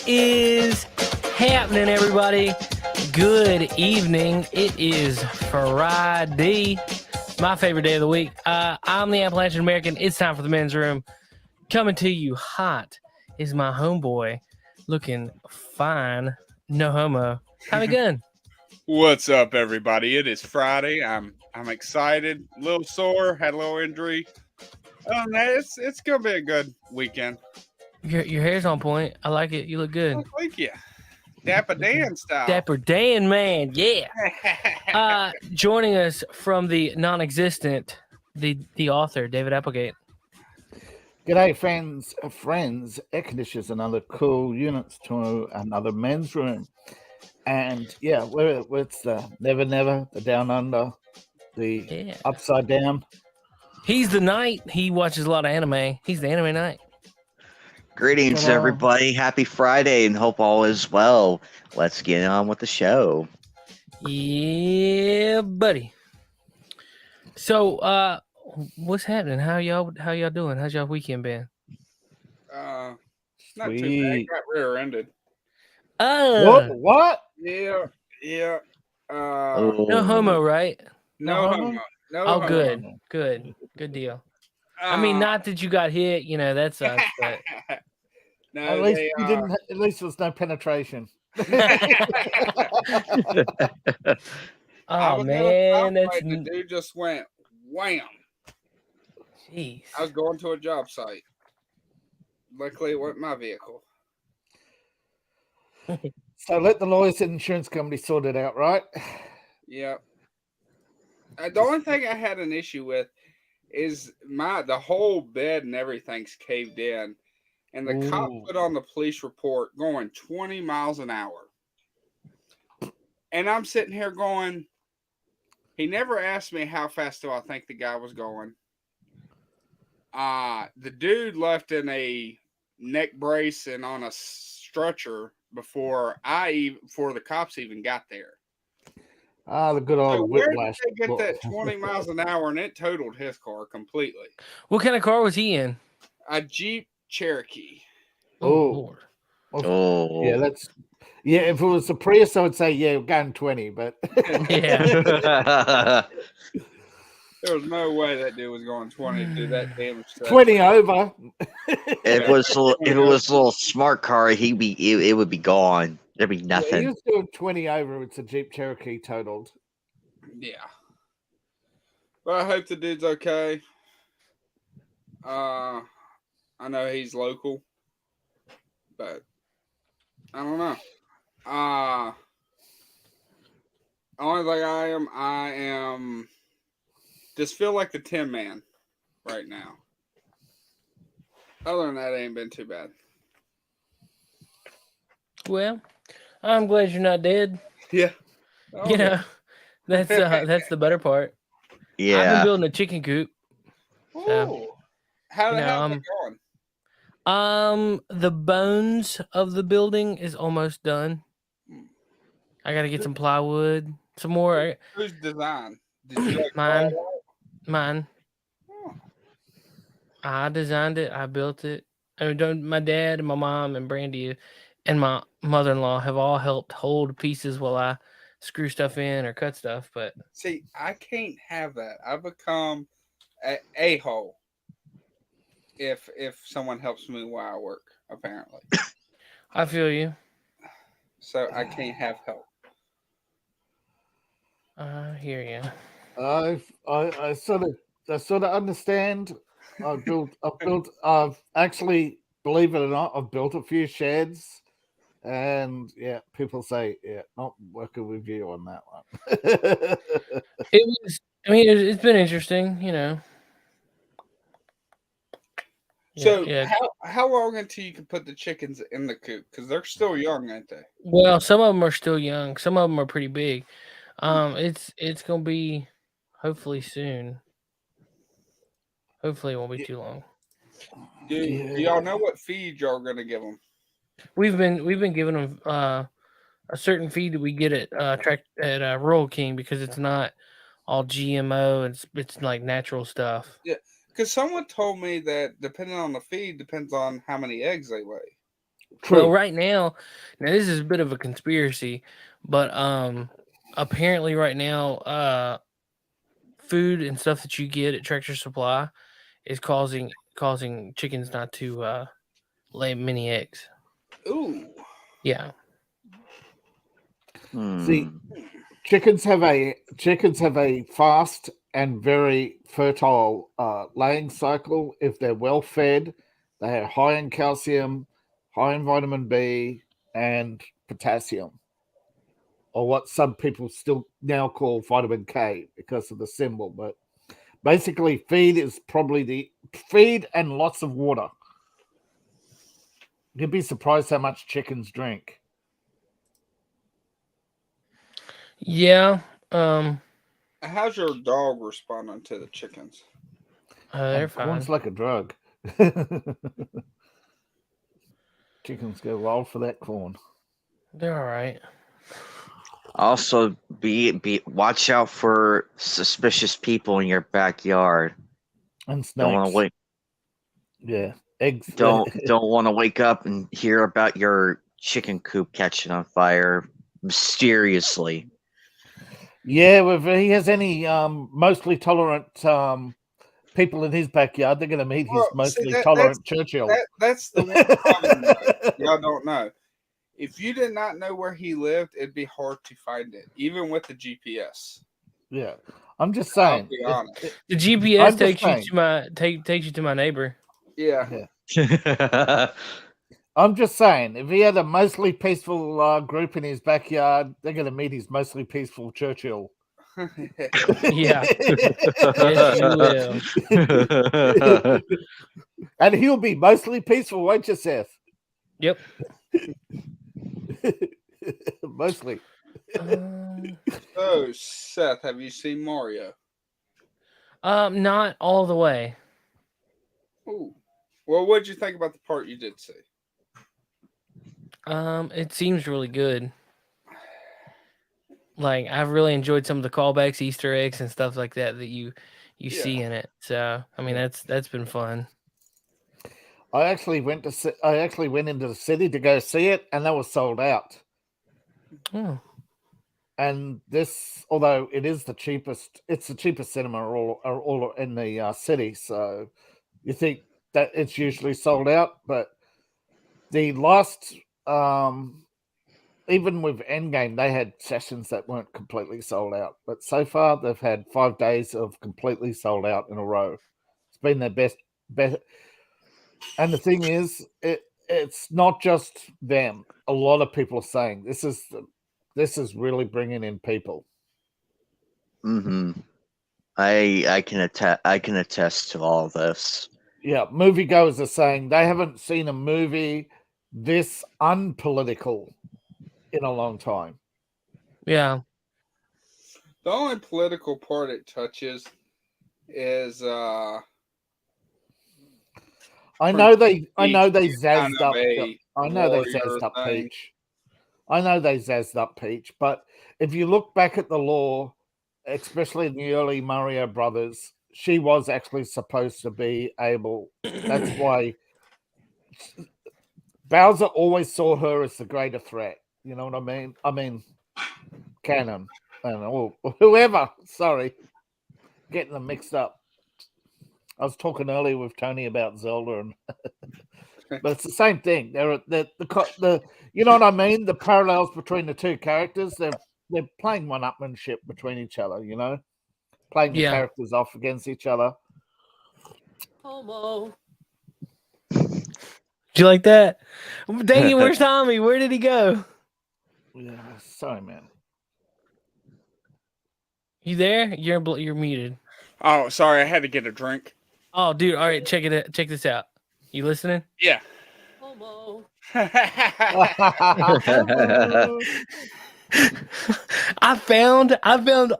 is happening, everybody? Good evening. It is Friday, my favorite day of the week. I'm the Appalachian American. It's time for the men's room. Coming to you hot is my homeboy, looking fine, no homo. Tommy Gunn. What's up, everybody? It is Friday. I'm excited. A little sore. Had a little injury. It's gonna be a good weekend. Your hair's on point. I like it. You look good. Oh, thank you. Dapper Dan style. Dapper Dan, man. Yeah. Joining us from the non-existent, the author, David Applegate. G'day, friends. Air conditioners and other cool units to another men's room. And yeah, it's the Never Never, the Down Under, the Upside Down. He's the knight. He watches a lot of anime. He's the anime knight. Greetings, everybody. Happy Friday, and hope all is well. Let's get on with the show. Yeah, buddy. So, what's happening? How y'all doing? How's y'all weekend been? Not too bad. Got rear-ended. What? Yeah. No homo, right? No homo. No oh, homo. good deal. I mean, not that you got hit, that sucks. But no, at least you didn't. At least there was no penetration. Oh man, the dude just went wham. Jeez. I was going to a job site. Luckily, it wasn't my vehicle. So let the lawyers and insurance company sort it out, right? Yeah. The only thing I had an issue with is the whole bed and everything's caved in, and the cop put on the police report going 20 miles an hour. And I'm sitting here going, he never asked me how fast do I think the guy was going. The dude left in a neck brace and on a stretcher before the cops even got there. The good old whiplash. Where did they get that 20 miles an hour, and it totaled his car completely? What kind of car was he in? A Jeep Cherokee. Oh. Yeah, if it was a Prius, I would say, we're going 20, but yeah. There was no way that dude was going 20 to do that damage. 20 over. If it was a little smart car, it would be gone. There'd be nothing. Yeah, he was doing 20 over. It's a Jeep Cherokee totaled. Yeah. Well, I hope the dude's okay. I know he's local, but I don't know. Only thing I am just feel like the Tin Man right now. Other than that, it ain't been too bad. Well, I'm glad you're not dead. Yeah. That's the better part. Yeah. I've been building a chicken coop. So, how's it going? The bones of the building is almost done. I got to get some plywood, some more. Whose design? Did you Mine. Oh. I designed it. I built it. My dad and my mom and Brandy and my mother-in-law have all helped hold pieces while I screw stuff in or cut stuff. But see, I can't have that. I become a hole if someone helps me while I work. Apparently, I feel you. So I can't have help. I hear you. I sort of understand. I've actually, believe it or not, I've built a few sheds, and people say, not working with you on that one. It's been interesting, So how long until you can put the chickens in the coop? Because they're still young, aren't they? Well, some of them are still young. Some of them are pretty big. It's gonna be hopefully soon. Hopefully, it won't be too long. Do y'all know what feed y'all are gonna give them? We've been giving them a certain feed that we get at Rural King because it's not all GMO. It's like natural stuff. Yeah, because someone told me that depending on the feed depends on how many eggs they lay. True. Well, right now this is a bit of a conspiracy, but apparently right now food and stuff that you get at Tractor Supply is causing chickens not to lay many eggs. Ooh. Yeah. See, chickens have a fast and very fertile laying cycle if they're well fed. They are high in calcium, high in vitamin B, and potassium, or what some people still now call vitamin K because of the symbol. But basically, feed is probably the feed and lots of water. You'd be surprised how much chickens drink. Yeah. How's your dog responding to the chickens? They're fine. Corn's like a drug. Chickens go wild for that corn. They're all right. Also, be watch out for suspicious people in your backyard. And snakes. Don't want to wait. Yeah, eggs. Don't want to wake up and hear about your chicken coop catching on fire mysteriously. Yeah, if he has any mostly tolerant people in his backyard, they're going to meet his mostly tolerant Churchill. That's the one problem that y'all don't know. If you did not know where he lived, it'd be hard to find it, even with the GPS. Yeah, I'm just saying. I'll be honest. The GPS takes you to my neighbor. Yeah. I'm just saying, if he had a mostly peaceful group in his backyard, they're going to meet his mostly peaceful Churchill. Yeah. Yes, you will. And he'll be mostly peaceful, won't you, Seth? Yep. Mostly. So, Seth, have you seen Mario? Not all the way. Ooh. Well, what did you think about the part you did see? It seems really good. Like, I've really enjoyed some of the callbacks, Easter eggs, and stuff like that you see in it. So, I mean, that's been fun. I actually went into the city to go see it, and that was sold out. Oh. And this, although it is the cheapest cinema all in the city. So you think that it's usually sold out, but the last, even with Endgame, they had sessions that weren't completely sold out. But so far, they've had 5 days of completely sold out in a row. It's been their best. And the thing is, it's not just them. A lot of people are saying this is really bringing in people. Mm-hmm. I can attest to all this. Yeah, moviegoers are saying they haven't seen a movie this unpolitical in a long time. Yeah. The only political part it touches is I know they zazzed up Peach. I know they zazzed up Peach, but if you look back at the lore, especially in the early Mario Brothers, she was actually supposed to be able. That's why Bowser always saw her as the greater threat. You know what I mean? I mean, Canon and whoever. Sorry, getting them mixed up. I was talking earlier with Tony about Zelda, and but it's the same thing. The you know what I mean? The parallels between the two characters. They're playing one-upmanship between each other. You know, playing the characters off against each other. Homo. Did you like that? Dang it, where's Tommy? Where did he go? Yeah, sorry, man. You there? You're muted. Oh, sorry, I had to get a drink. Oh, dude, all right, check this out. You listening? Yeah. Homo. I found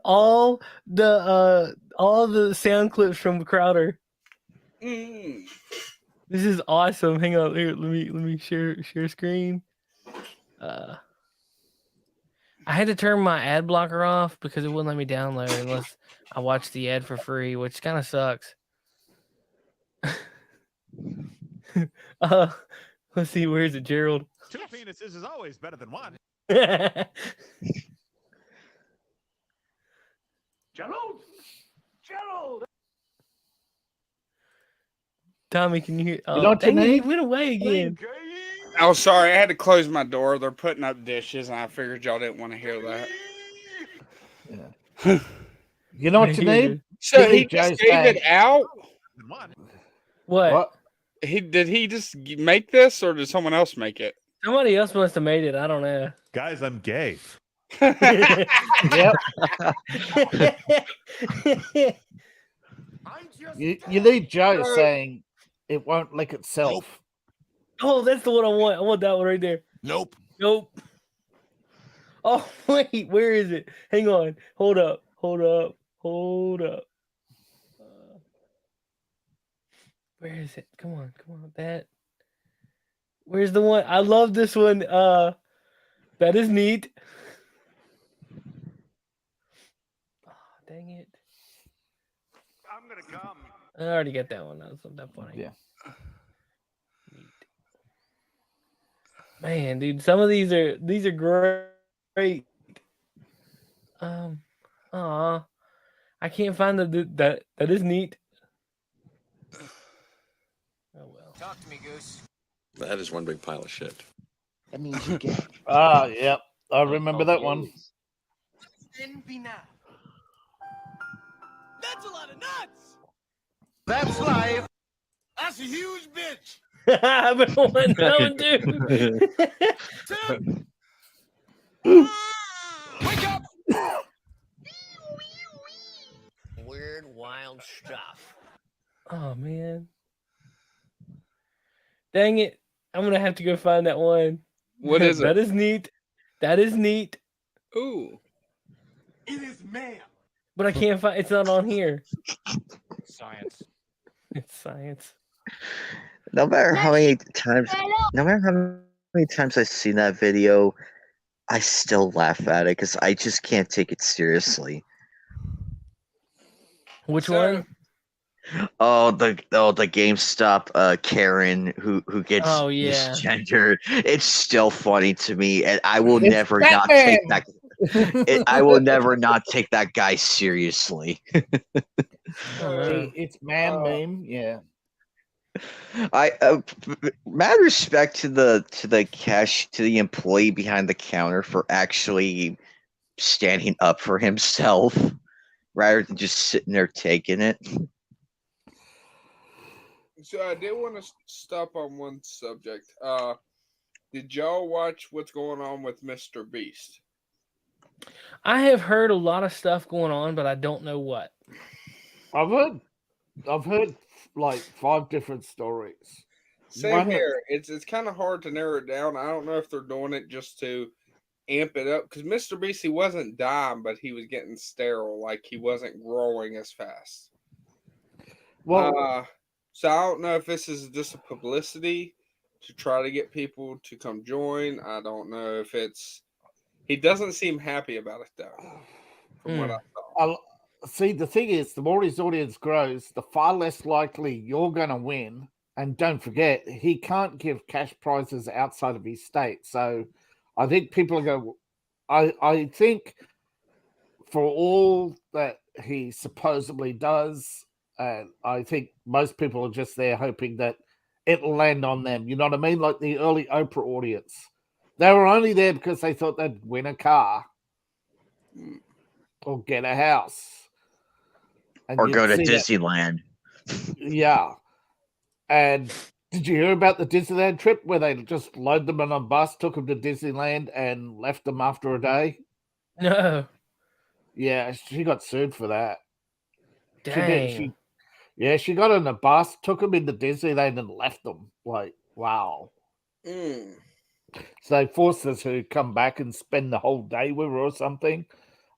all the sound clips from Crowder. Mm. This is awesome. Hang on, here, let me share screen. I had to turn my ad blocker off because it wouldn't let me download unless I watched the ad for free, which kind of sucks. Let's see, where is it, Gerald? 2 penises is always better than 1. Gerald! Gerald! Tommy, can you hear? Oh, know what you dang it, he need? went away again. Oh, sorry, I had to close my door. They're putting up dishes, and I figured y'all didn't want to hear that. Yeah. You know what you need? So Billy he just Joe's gave it bag. out? What? Did he just make this, or did someone else make it? Somebody else must have made it. I don't know. Guys, I'm gay. Yep. You need Joe saying it won't lick itself. Oh, that's the one I want. I want that one right there. Nope. Nope. Oh, wait. Where is it? Hang on. Hold up. Where is it? Come on. That. Where's the one? I love this one. That is neat. Oh, dang it. I'm gonna come. I already got that one. That's not that funny. Yeah. Neat. Man, dude, some of these are great. I can't find that is neat. Oh well. Talk to me, Goose. That is one big pile of shit. That means you get. Yep. I remember that one. Then be now. That's a lot of nuts. That's life. That's a huge bitch. I've been wanting that one too. Wake up. Weird, wild stuff. Oh man. Dang it. I'm gonna have to go find that one. What is it? That is neat. That is neat. Ooh. It is man. But I can't find it's not on here. Science. It's science. No matter how many times I've seen that video, I still laugh at it because I just can't take it seriously. Which one? Oh, the GameStop Karen who gets misgendered. It's still funny to me, and I will never not take that. I will never not take that guy seriously. It's man meme, yeah. I mad respect to the employee behind the counter for actually standing up for himself rather than just sitting there taking it. So I did want to stop on one subject. Did y'all watch what's going on with Mr. Beast? I have heard a lot of stuff going on, but I don't know what. I've heard like 5 different stories. Same here. It's kind of hard to narrow it down. I don't know if they're doing it just to amp it up because Mr. Beast, he wasn't dying, but he was getting sterile, like he wasn't growing as fast. Well, so I don't know if this is just a publicity to try to get people to come join. I don't know if it's. He doesn't seem happy about it though, from what I saw. See, the thing is, the more his audience grows, the far less likely you're going to win. And don't forget, he can't give cash prizes outside of his state. So I think people are going, I think for all that he supposedly does, I think most people are just there hoping that it'll land on them. You know what I mean? Like the early Oprah audience. They were only there because they thought they'd win a car or get a house. And or go to Disneyland. Yeah. And did you hear about the Disneyland trip where they just loaded them on a bus, took them to Disneyland, and left them after a day? No. Yeah, she got sued for that. Dang. She got on a bus, took them into Disneyland, and left them. Like, wow. So they forced her to come back and spend the whole day with her or something.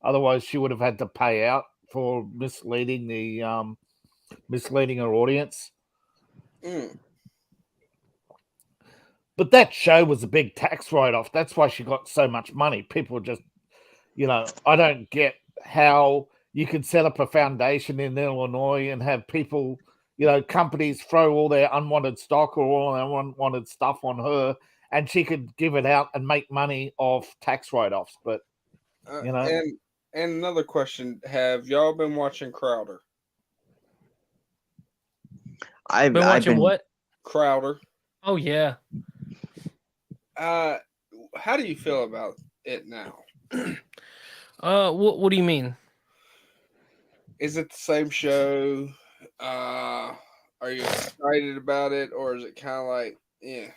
Otherwise, she would have had to pay out for misleading her audience. But that show was a big tax write-off. That's why she got so much money. People just, I don't get how you can set up a foundation in Illinois and have people, companies throw all their unwanted stock or all their unwanted stuff on her, and she could give it out and make money off tax write-offs. But and another question: have y'all been watching Crowder? I've been what? Crowder. Oh yeah. How do you feel about it now? What do you mean? Is it the same show? Are you excited about it, or is it kind of like, yeah?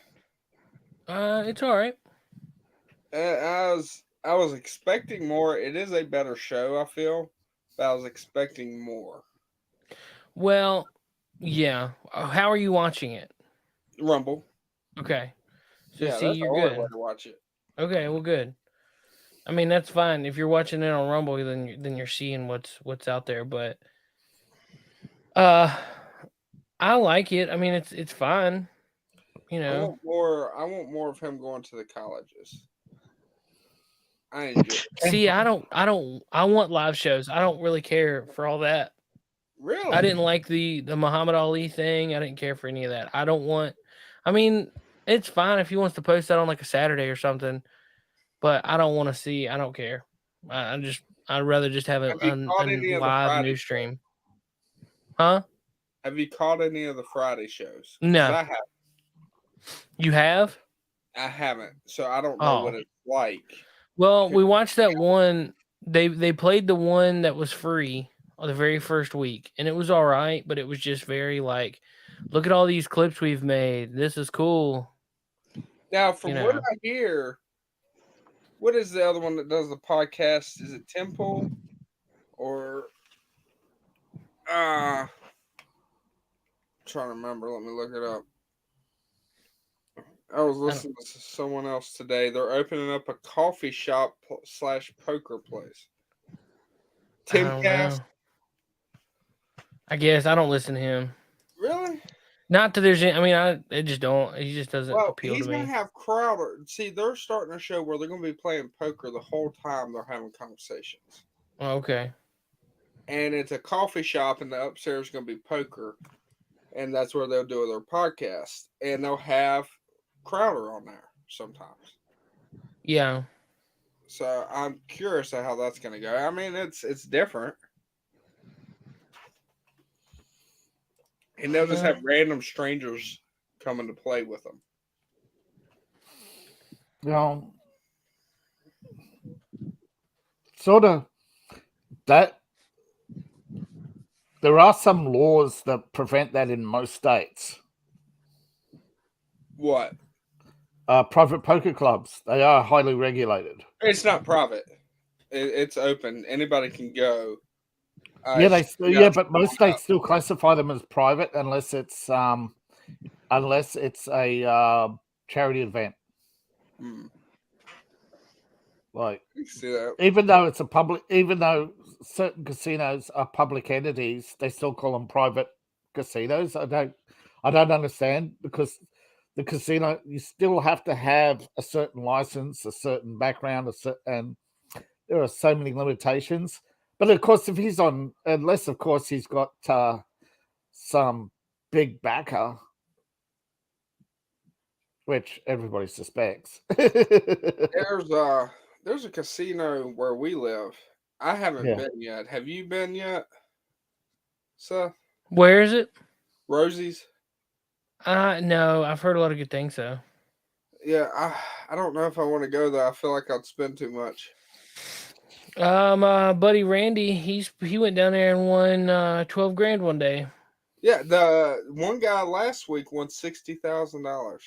It's all right. I was expecting more. It is a better show, I feel, but I was expecting more. Well, yeah. How are you watching it? Rumble. Okay. So Yeah, see, that's you're the only good. way to watch it. Okay, well, good. I mean, that's fine if you're watching it on Rumble. Then you're seeing what's out there. But I like it. I mean, it's fine. I want more of him going to the colleges. I enjoy it. See, I want live shows. I don't really care for all that. Really? I didn't like the Muhammad Ali thing. I didn't care for any of that. I mean, it's fine if he wants to post that on like a Saturday or something, but I don't want to see. I don't care. I'd rather just have a live news stream. Huh? Have you caught any of the Friday shows? No. I have. You have? I haven't, so I don't know what it's like. Well, we watched that one. They played the one that was free on the very first week, and it was all right, but it was just very like, look at all these clips we've made. This is cool. Now, from what I hear, what is the other one that does the podcast? Is it Temple or I'm trying to remember. Let me look it up. I was listening to someone else today. They're opening up a coffee shop / poker place. Timcast. I guess I don't listen to him. Really? Not that there's. I mean, it just don't. He just doesn't appeal to me. He's gonna have Crowder. See, they're starting a show where they're gonna be playing poker the whole time they're having conversations. Oh, okay. And it's a coffee shop, and the upstairs is gonna be poker, and that's where they'll do their podcast, and they'll have Crowder on there sometimes. Yeah. So I'm curious of how that's gonna go. I mean, it's different. And they'll just have random strangers coming to play with them. Sort of that. There are some laws that prevent that in most states. What? Private poker clubs. They are highly regulated. It's not private. It's open. Anybody can go. But most states still classify them as private unless it's a charity event. Like, even though it's even though certain casinos are public entities, they still call them private casinos. I don't understand, because the casino, you still have to have a certain license, a certain background, and there are so many limitations. But of course, if he's on, unless of course he's got some big backer, which everybody suspects. There's a casino where we live. I haven't been yet. Have you been yet, Seth? Where is it? Rosie's. No, I've heard a lot of good things though. Yeah, I don't know if I want to go there. I feel like I'd spend too much. Buddy Randy, he went down there and won $12,000 one day. Yeah, the one guy last week won $60,000.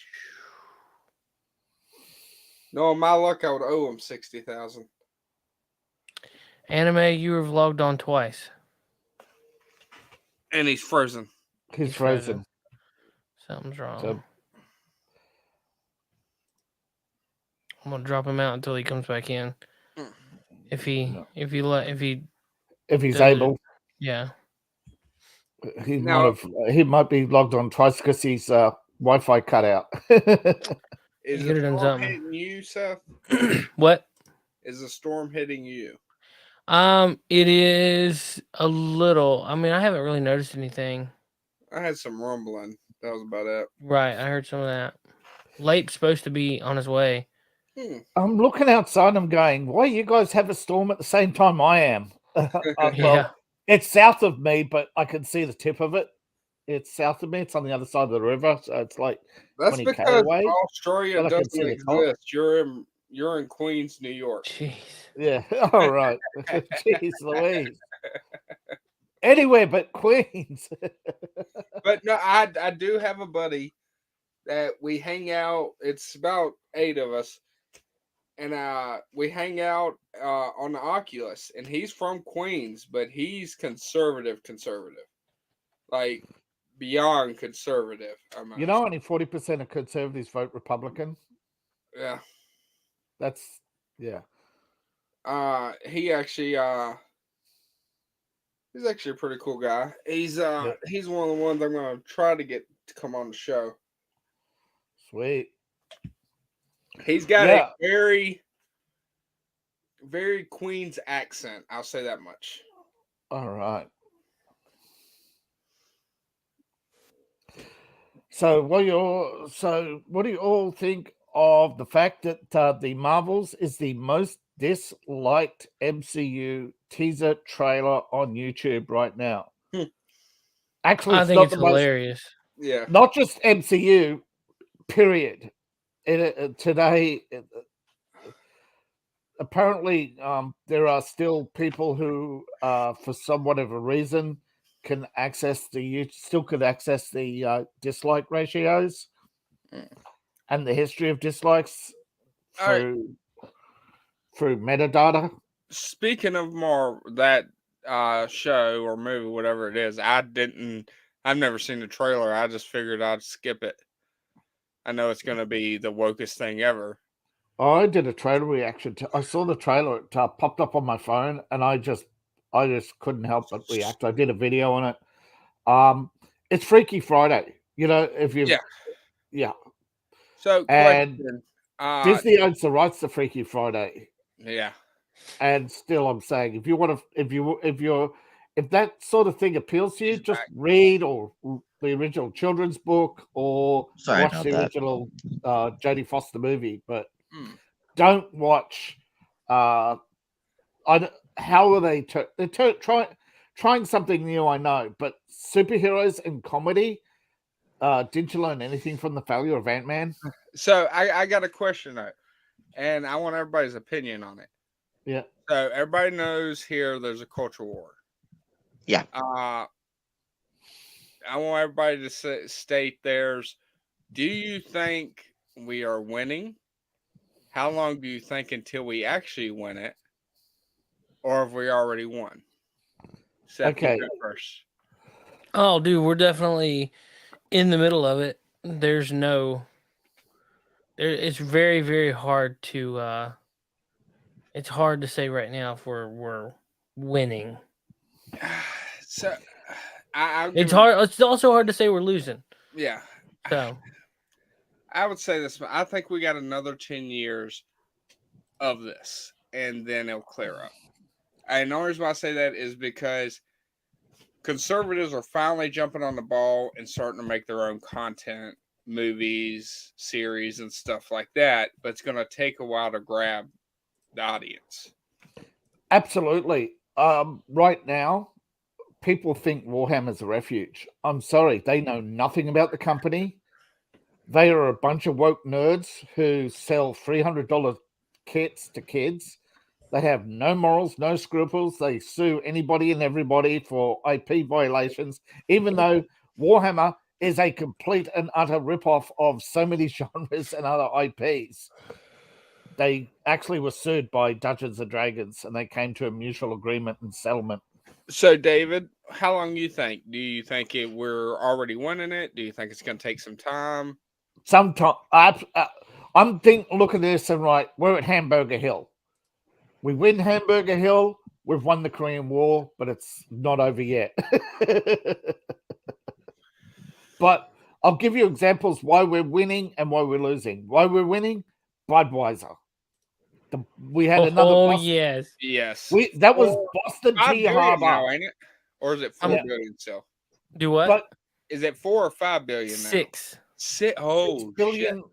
No, my luck, I would owe him $60,000. Anime, you were logged on twice, and he's frozen. He's frozen. Something's wrong. So, I'm gonna drop him out until he comes back in. If he's able. Yeah. He might be logged on twice because his Wi-Fi cut out. Is the storm hitting you, Seth? What? Is the storm hitting you? It is a little. I mean, I haven't really noticed anything. I had some rumbling. That was about it. Right, I heard some of that. Lape's supposed to be on his way. I'm looking outside and I'm going, why you guys have a storm at the same time I am? Well, it's south of me, but I can see the tip of it. It's south of me. It's on the other side of the river, so it's like That's 20K because away. Australia but I can doesn't see the top. exist. You're in Queens, New York. Jeez. Yeah. All right. Jeez Louise. Anywhere but Queens. But no, I do have a buddy that we hang out. It's about 8 of us, and we hang out on the Oculus. And he's from Queens, but he's conservative, like beyond conservative. You know, only 40% of conservatives vote Republican. Yeah. That's yeah. He actually he's actually a pretty cool guy. He's one of the ones I'm gonna try to get to come on the show. Sweet. He's got a very, very Queens accent. I'll say that much. All right. So what do you all think of the fact that the Marvels is the most disliked MCU teaser trailer on YouTube right now? Actually, I think it's hilarious. Yeah. Not just MCU, period. Today, apparently, there are still people who, for some whatever reason, can access the dislike ratios and the history of dislikes through metadata. Speaking of more that show or movie, whatever it is, I've never seen the trailer. I just figured I'd skip it. I know it's going to be the wokest thing ever. I did a trailer reaction I saw the trailer. It popped up on my phone, and I just couldn't help but react. I did a video on it. It's Freaky Friday. You know, if you yeah. So question, Disney owns the rights to Freaky Friday. Yeah. And still, I'm saying if that sort of thing appeals to you, just read or the original children's book or watch the original Jodie Foster movie, but don't watch. How are they? They're trying something new. I know, but superheroes and comedy. Didn't you learn anything from the failure of Ant-Man? So I got a question though, and I want everybody's opinion on it. Yeah. So everybody knows here there's a culture war. Yeah. I want everybody to state theirs. Do you think we are winning? How long do you think until we actually win it? Or have we already won? Okay. First. Oh, dude, we're definitely in the middle of it. It's very, very hard to it's hard to say right now if we're winning. So it's hard. It's also hard to say we're losing. Yeah. So I would say this. I think we got another 10 years of this, and then it'll clear up. And the only reason why I say that is because conservatives are finally jumping on the ball and starting to make their own content, movies, series, and stuff like that. But it's going to take a while to grab the audience. Absolutely. Right now, people think Warhammer's a refuge. I'm sorry, they know nothing about the company. They are a bunch of woke nerds who sell $300 kits to kids. They have no morals, no scruples. They sue anybody and everybody for IP violations, even though Warhammer is a complete and utter ripoff of so many genres and other IPs. They actually were sued by Dungeons and Dragons, and they came to a mutual agreement and settlement. So, David, how long do you think? Do you think we're already winning it? Do you think it's going to take some time? I'm looking at this and right, we're at Hamburger Hill. We win Hamburger Hill, we've won the Korean War, but it's not over yet. But I'll give you examples why we're winning and why we're losing. Why we're winning, Budweiser. We had another. Oh, yes. That was Boston Tea Harbor. Now, ain't it? Or is it 4 billion still? Do what? But Is it 4 or 5 billion now? 6. Oh, 6 billion.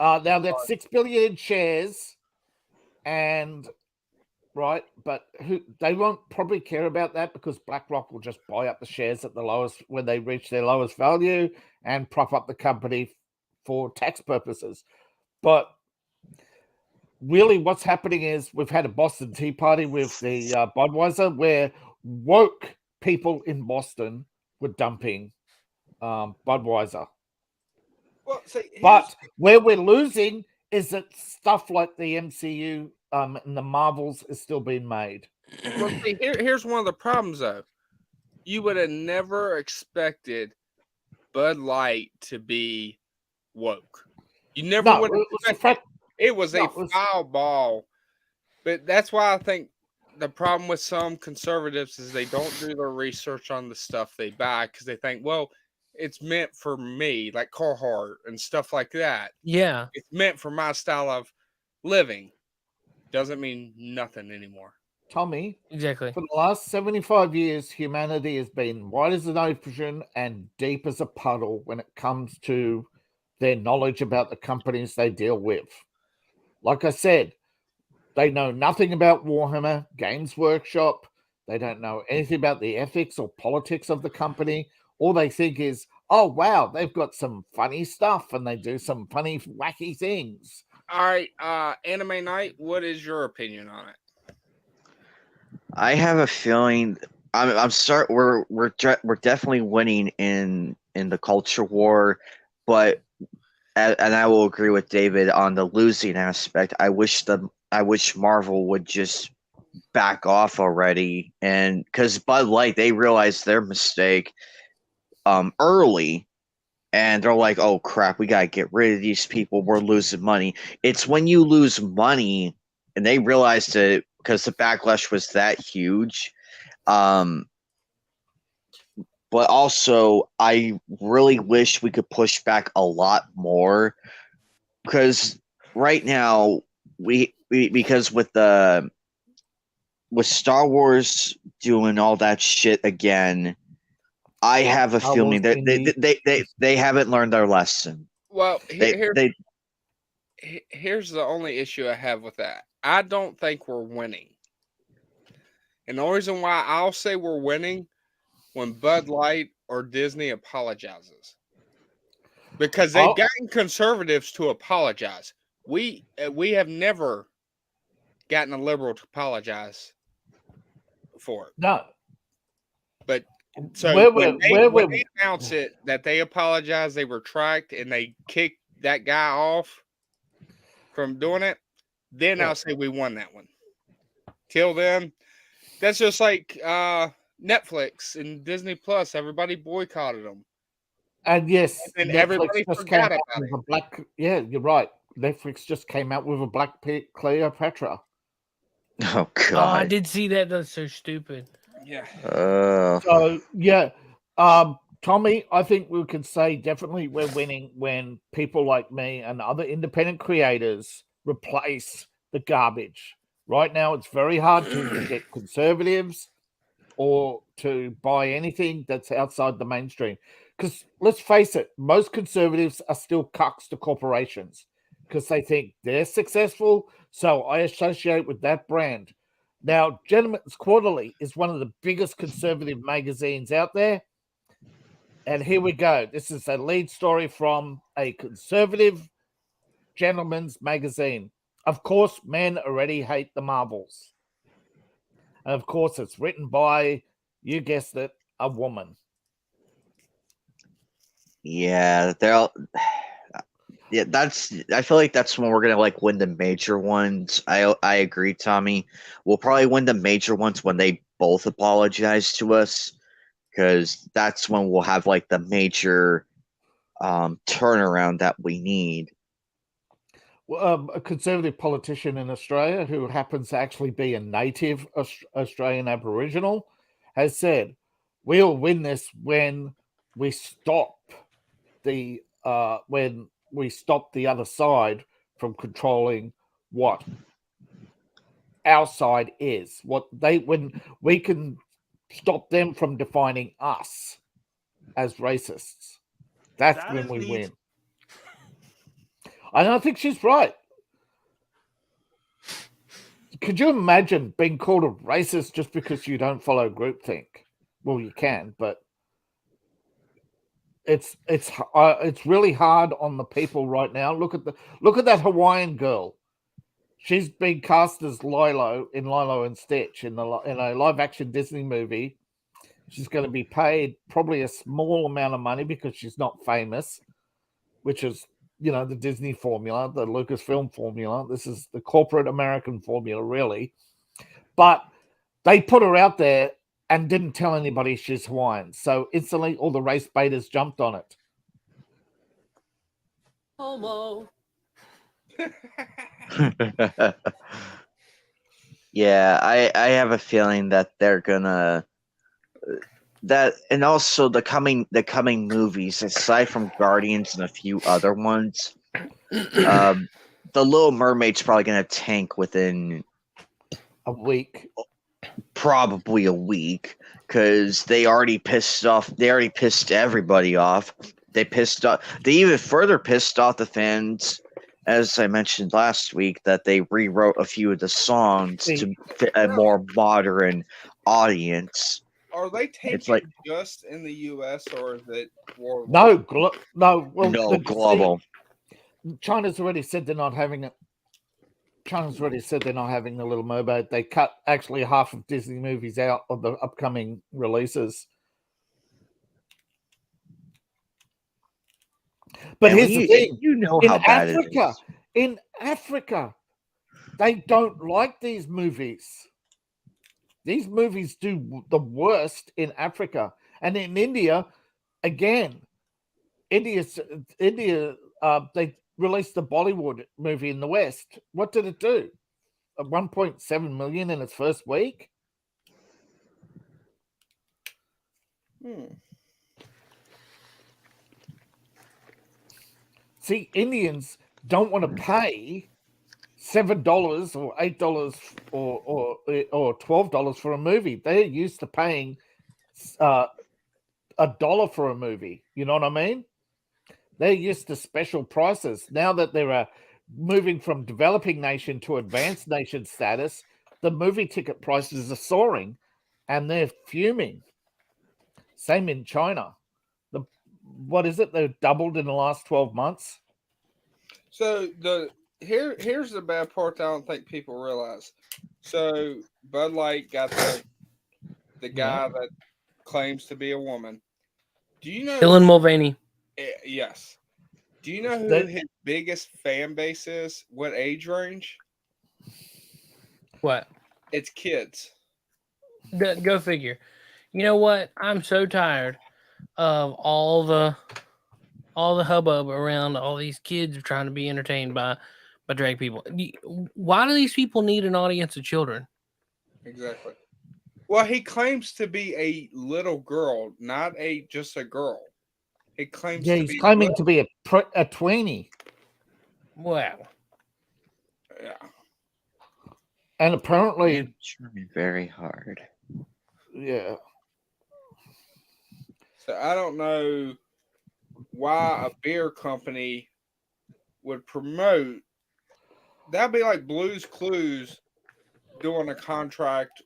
Now that's 6 billion in shares, and right, but they won't probably care about that because BlackRock will just buy up the shares at the lowest when they reach their lowest value and prop up the company for tax purposes. But really, what's happening is we've had a Boston Tea Party with the Budweiser, where woke people in Boston were dumping Budweiser. Well, but where we're losing is that stuff like the MCU and the Marvels is still being made. Well, see, here's one of the problems, though. You would have never expected Bud Light to be woke. You never would have expected. It was a foul ball. But that's why I think the problem with some conservatives is they don't do their research on the stuff they buy because they think, well, it's meant for me, like Carhartt and stuff like that. Yeah. It's meant for my style of living. Doesn't mean nothing anymore. Tommy, exactly. For the last 75 years, humanity has been wide as an ocean and deep as a puddle when it comes to their knowledge about the companies they deal with. Like I said, they know nothing about Warhammer, Games Workshop. They don't know anything about the ethics or politics of the company. All they think is, oh, wow, they've got some funny stuff and they do some funny, wacky things. All right, Anime Night, what is your opinion on it? I have a feeling we're definitely winning in the culture war, but and I will agree with David on the losing aspect. I wish Marvel would just back off already, and because Bud Light, they realized their mistake early, and they're like, oh crap, we gotta get rid of these people, we're losing money. It's when you lose money, and they realized it because the backlash was that huge. But also, I really wish we could push back a lot more, because right now because with Star Wars doing all that shit again, I have a feeling that they haven't learned their lesson. Well, here's the only issue I have with that. I don't think we're winning. And the only reason why I'll say we're winning when Bud Light or Disney apologizes. Because they've gotten conservatives to apologize. We have never gotten a liberal to apologize for it. No. But so when they announce it that they apologize, they retract, and they kick that guy off from doing it, then I'll say we won that one. Till then, that's just like Netflix and Disney Plus. Everybody boycotted them. And yes, and everybody forgot about it. Yeah, you're right. Netflix just came out with a Black Cleopatra. Oh God! Oh, I did see that. That's so stupid. Yeah. So yeah, Tommy, I think we can say definitely we're winning when people like me and other independent creators replace the garbage. Right now, it's very hard to get conservatives or to buy anything that's outside the mainstream. Because let's face it, most conservatives are still cucks to corporations because they think they're successful. So I associate with that brand. Now, Gentleman's Quarterly is one of the biggest conservative magazines out there. And here we go. This is a lead story from a conservative gentleman's magazine. Of course, men already hate the Marvels. And of course, it's written by, you guessed it, a woman. Yeah, I feel like that's when we're gonna win the major ones. I agree, Tommy. We'll probably win the major ones when they both apologize to us, because that's when we'll have the major turnaround that we need. A conservative politician in Australia who happens to actually be a native Australian Aboriginal has said, we'll win this when we stop the other side from controlling what our side is. When we can stop them from defining us. as racists. That's That when is we neat. win. And I think she's right. Could you imagine being called a racist just because you don't follow groupthink? Well, you can, but it's really hard on the people right now. Look at that Hawaiian girl. She's been cast as Lilo in Lilo and Stitch in a live action Disney movie. She's going to be paid probably a small amount of money because she's not famous, which is, the Disney formula, the Lucasfilm formula. This is the corporate American formula, really. But they put her out there and didn't tell anybody she's Hawaiian. So instantly all the race baiters jumped on it. Homo. Yeah, I have a feeling that they're gonna that, and also the coming movies, aside from Guardians and a few other ones, the Little Mermaid's probably gonna tank within a week, probably a week, because they already pissed everybody off. They even further pissed off the fans, as I mentioned last week, that they rewrote a few of the songs to fit a more modern audience. Are they taking just in the U.S. or is it worldwide? No. Well, no, global. China's already said they're not having it. China's already said they're not having the Little Mermaid. They cut actually half of Disney movies out of the upcoming releases. But here's the thing: how bad it is. In Africa, they don't like these movies. These movies do the worst in Africa, and in India, again, India. They released the Bollywood movie in the West. What did it do? 1.7 million in its first week. See, Indians don't want to pay $7 or $8 or $12 for a movie. They're used to paying $1 for a movie. You know what I mean? They're used to special prices. Now that they're moving from developing nation to advanced nation status, the movie ticket prices are soaring, and they're fuming. Same in China. What is it? They've doubled in the last 12 months. So here's the bad part that I don't think people realize. So Bud Light got the guy that claims to be a woman. Do you know Dylan Mulvaney? Yes. Do you know who his biggest fan base is? What age range? What? It's kids. Go figure. You know what? I'm so tired of all the hubbub around all these kids trying to be entertained by drag people. Why do these people need an audience of children? Exactly. Well, he claims to be a little girl, not just a girl. He claims he's claiming to be a tweenie. Wow. Yeah. And apparently, I'm trying very hard. Yeah. So I don't know why a beer company would promote. That'd be like Blue's Clues doing a contract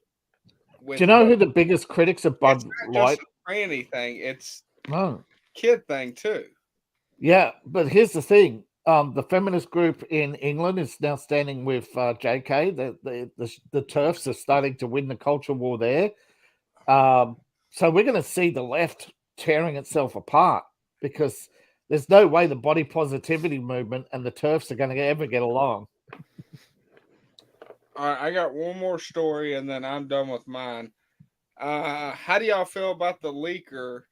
with. Do you know who the biggest critics of Bud Light? Just a tranny thing. It's no kid thing too. Yeah, but here's the thing: the feminist group in England is now standing with JK. The TERFs are starting to win the culture war there. So we're going to see the left tearing itself apart because there's no way the body positivity movement and the TERFs are going to ever get along. All right, I got one more story and then I'm done with mine. How do y'all feel about the leaker?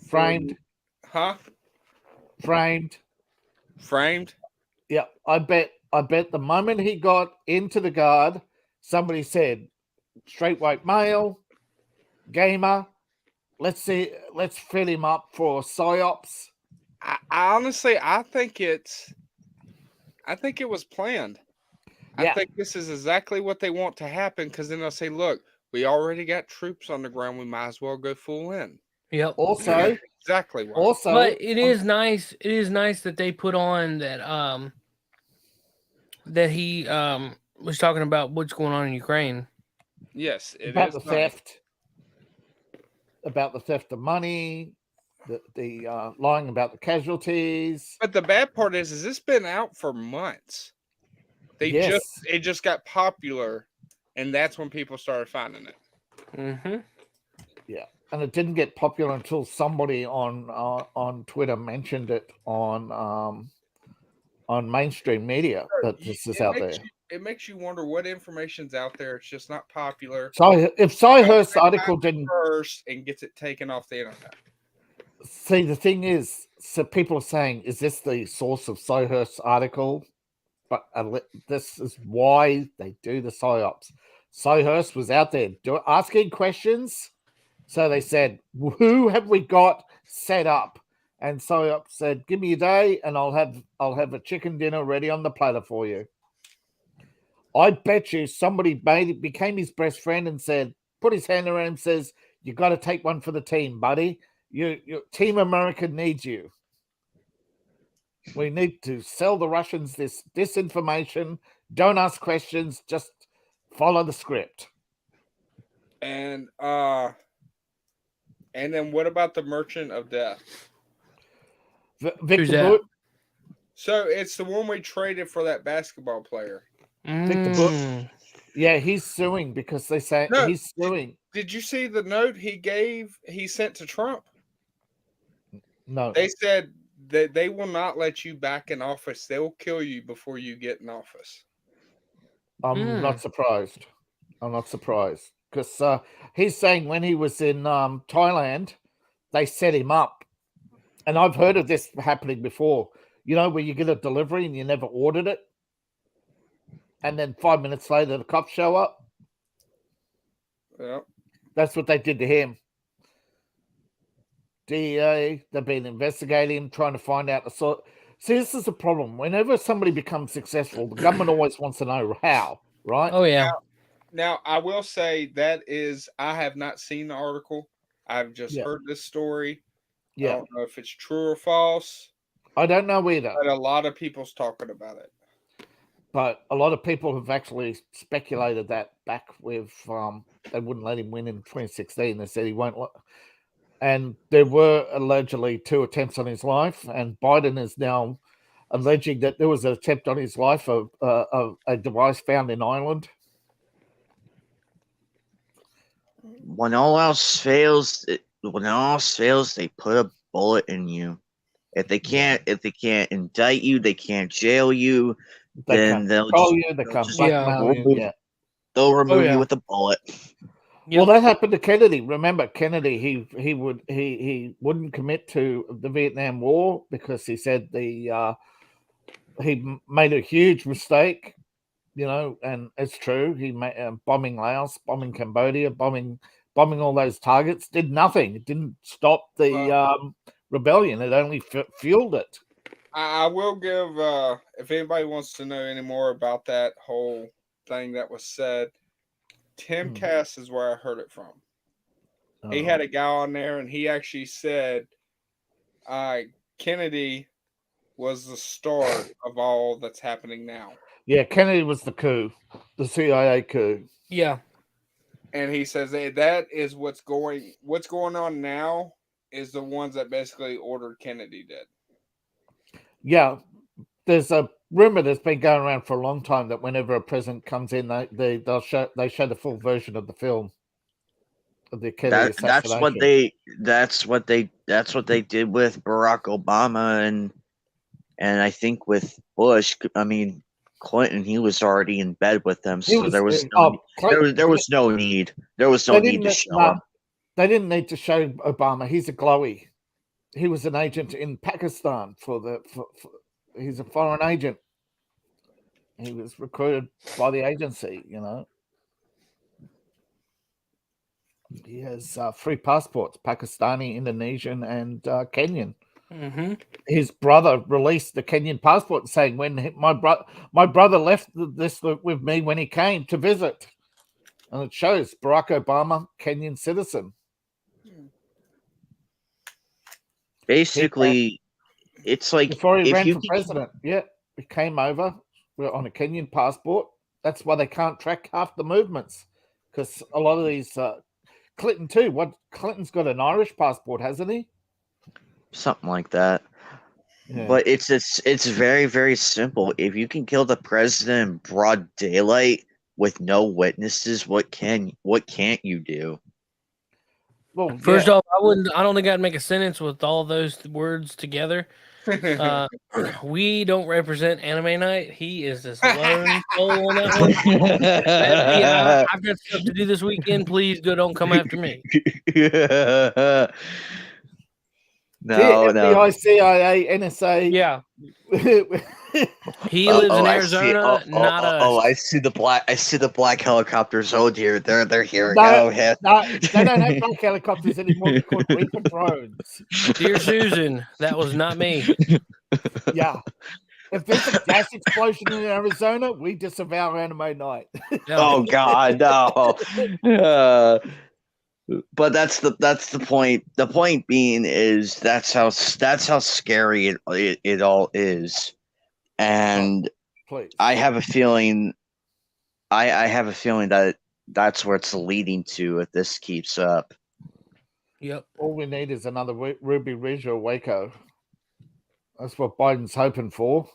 Framed. Huh? Framed. Yeah, I bet the moment he got into the guard, somebody said, straight white male, gamer, let's fill him up for psyops. I honestly, I think it was planned. Yeah. I think this is exactly what they want to happen because then they'll say, look, we already got troops on the ground. We might as well go full in. Yep. Also, Exactly why. also, But it is nice. It is nice that they put on that that he was talking about what's going on in Ukraine. Yes, it about is the nice. theft, about the theft of money, the lying about the casualties. But the bad part is this been out for months. Yes. It just got popular, and that's when people started finding it. Mm-hmm. Yeah, and it didn't get popular until somebody on Twitter mentioned it on mainstream media that this is out there. It makes you wonder what information's out there. It's just not popular. So if Cyhurst's article didn't first and gets it taken off the internet. See, the thing is, so people are saying, is this the source of Cyhurst's article? But this is why they do the psyops. Cyhurst was out there asking questions. So they said, who have we got set up? And psyops said, give me a day and I'll have a chicken dinner ready on the platter for you. I bet you somebody became his best friend and said, put his hand around him and says, you got to take one for the team, buddy. Your Team America needs you. We need to sell the Russians this disinformation. Don't ask questions. Just follow the script. And then what about the Merchant of Death? Victor Boot. So it's the one we traded for that basketball player. Victor Boot. Yeah, he's suing because they say he's suing. Did you see the note he sent to Trump? No. They said that they will not let you back in office. They'll kill you before you get in office. I'm not surprised. I'm not surprised because he's saying when he was in Thailand, they set him up. And I've heard of this happening before. You know, where you get a delivery and you never ordered it. And then 5 minutes later, the cops show up. Yeah. That's what they did to him. DEA, they've been investigating him, trying to find out the sort. See, this is the problem. Whenever somebody becomes successful, the government always wants to know how, right? Oh, yeah. Now, I will say I have not seen the article. I've just heard this story. Yeah. I don't know if it's true or false. I don't know either. But a lot of people's talking about it. But a lot of people have actually speculated that back with they wouldn't let him win in 2016. They said he won't. And there were allegedly 2 attempts on his life, and Biden is now alleging that there was an attempt on his life of a device found in Ireland. When all else fails, they put a bullet in you. If they can't indict you, they can't jail you. Then they'll blackmail you. Yeah. They'll remove you with a bullet. Yep. Well, that happened to Kennedy. Remember, Kennedy, he wouldn't commit to the Vietnam War because he said he made a huge mistake, you know, and it's true. He made bombing Laos, bombing Cambodia, bombing all those targets. Did nothing. It didn't stop the rebellion. It only fueled it. I will give if anybody wants to know any more about that whole thing that was said. Tim Cass is where I heard it from. He had a guy on there, and he actually said Kennedy was the start of all that's happening now. Yeah, Kennedy was the coup, the CIA coup. Yeah. And he says that is what's going on now is the ones that basically ordered Kennedy dead. Yeah, there's a rumor that's been going around for a long time that whenever a president comes in, they show the full version of the film of the Kennedy assassination. That's what they did with Barack Obama and I think with Bush. I mean, Clinton, he was already in bed with them, so there was no need to show him. They didn't need to show Obama. He's a glowy. He was an agent in Pakistan he's a foreign agent. He was recruited by the agency, you know. He has 3 passports, Pakistani, Indonesian, and Kenyan. Mm-hmm. His brother released the Kenyan passport saying when my brother left this with me when he came to visit. And it shows Barack Obama, Kenyan citizen. Basically, it's like before he if ran you for president, he came over on a Kenyan passport. That's why they can't track half the movements, because a lot of these Clinton too. Clinton's got an Irish passport, hasn't he? something like that. Yeah. But it's very, very simple. If you can kill the president in broad daylight with no witnesses, what can't you do? Well, first off, I don't think I'd make a sentence with all those words together. We don't represent Anime Night. He is this lone soul on that one. FBI, I've got stuff to do this weekend. Please don't come after me. No, FBI, CIA, NSA. Yeah. He lives in Arizona, not us. I see the black helicopters. Oh dear, they're here. No, ahead. No, they don't have black helicopters anymore. They're called Reaper drones. Dear Susan, that was not me. Yeah. If there's a gas explosion in Arizona, we disavow Anime Night. Oh God, no. But that's the point. The point being is that's how scary it all is, and I have a feeling. I have a feeling that that's where it's leading to if this keeps up. Yep. All we need is another Ruby Ridge or Waco. That's what Biden's hoping for.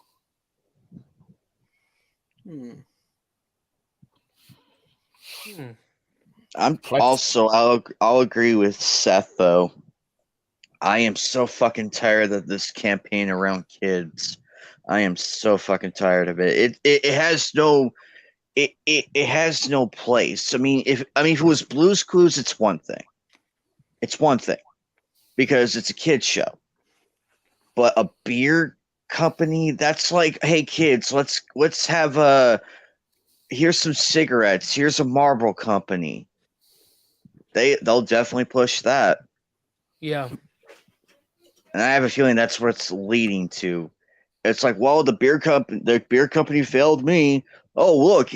I'll agree with Seth though. I am so fucking tired of this campaign around kids. I am so fucking tired of it. It has no place. I mean, if it was Blue's Clues, it's one thing. It's one thing because it's a kid show. But a beer company, that's like, hey kids, let's have here's some cigarettes. Here's a Marlboro company. They'll definitely push that. Yeah. And I have a feeling that's what it's leading to. It's like, well, the beer company failed me. Oh look,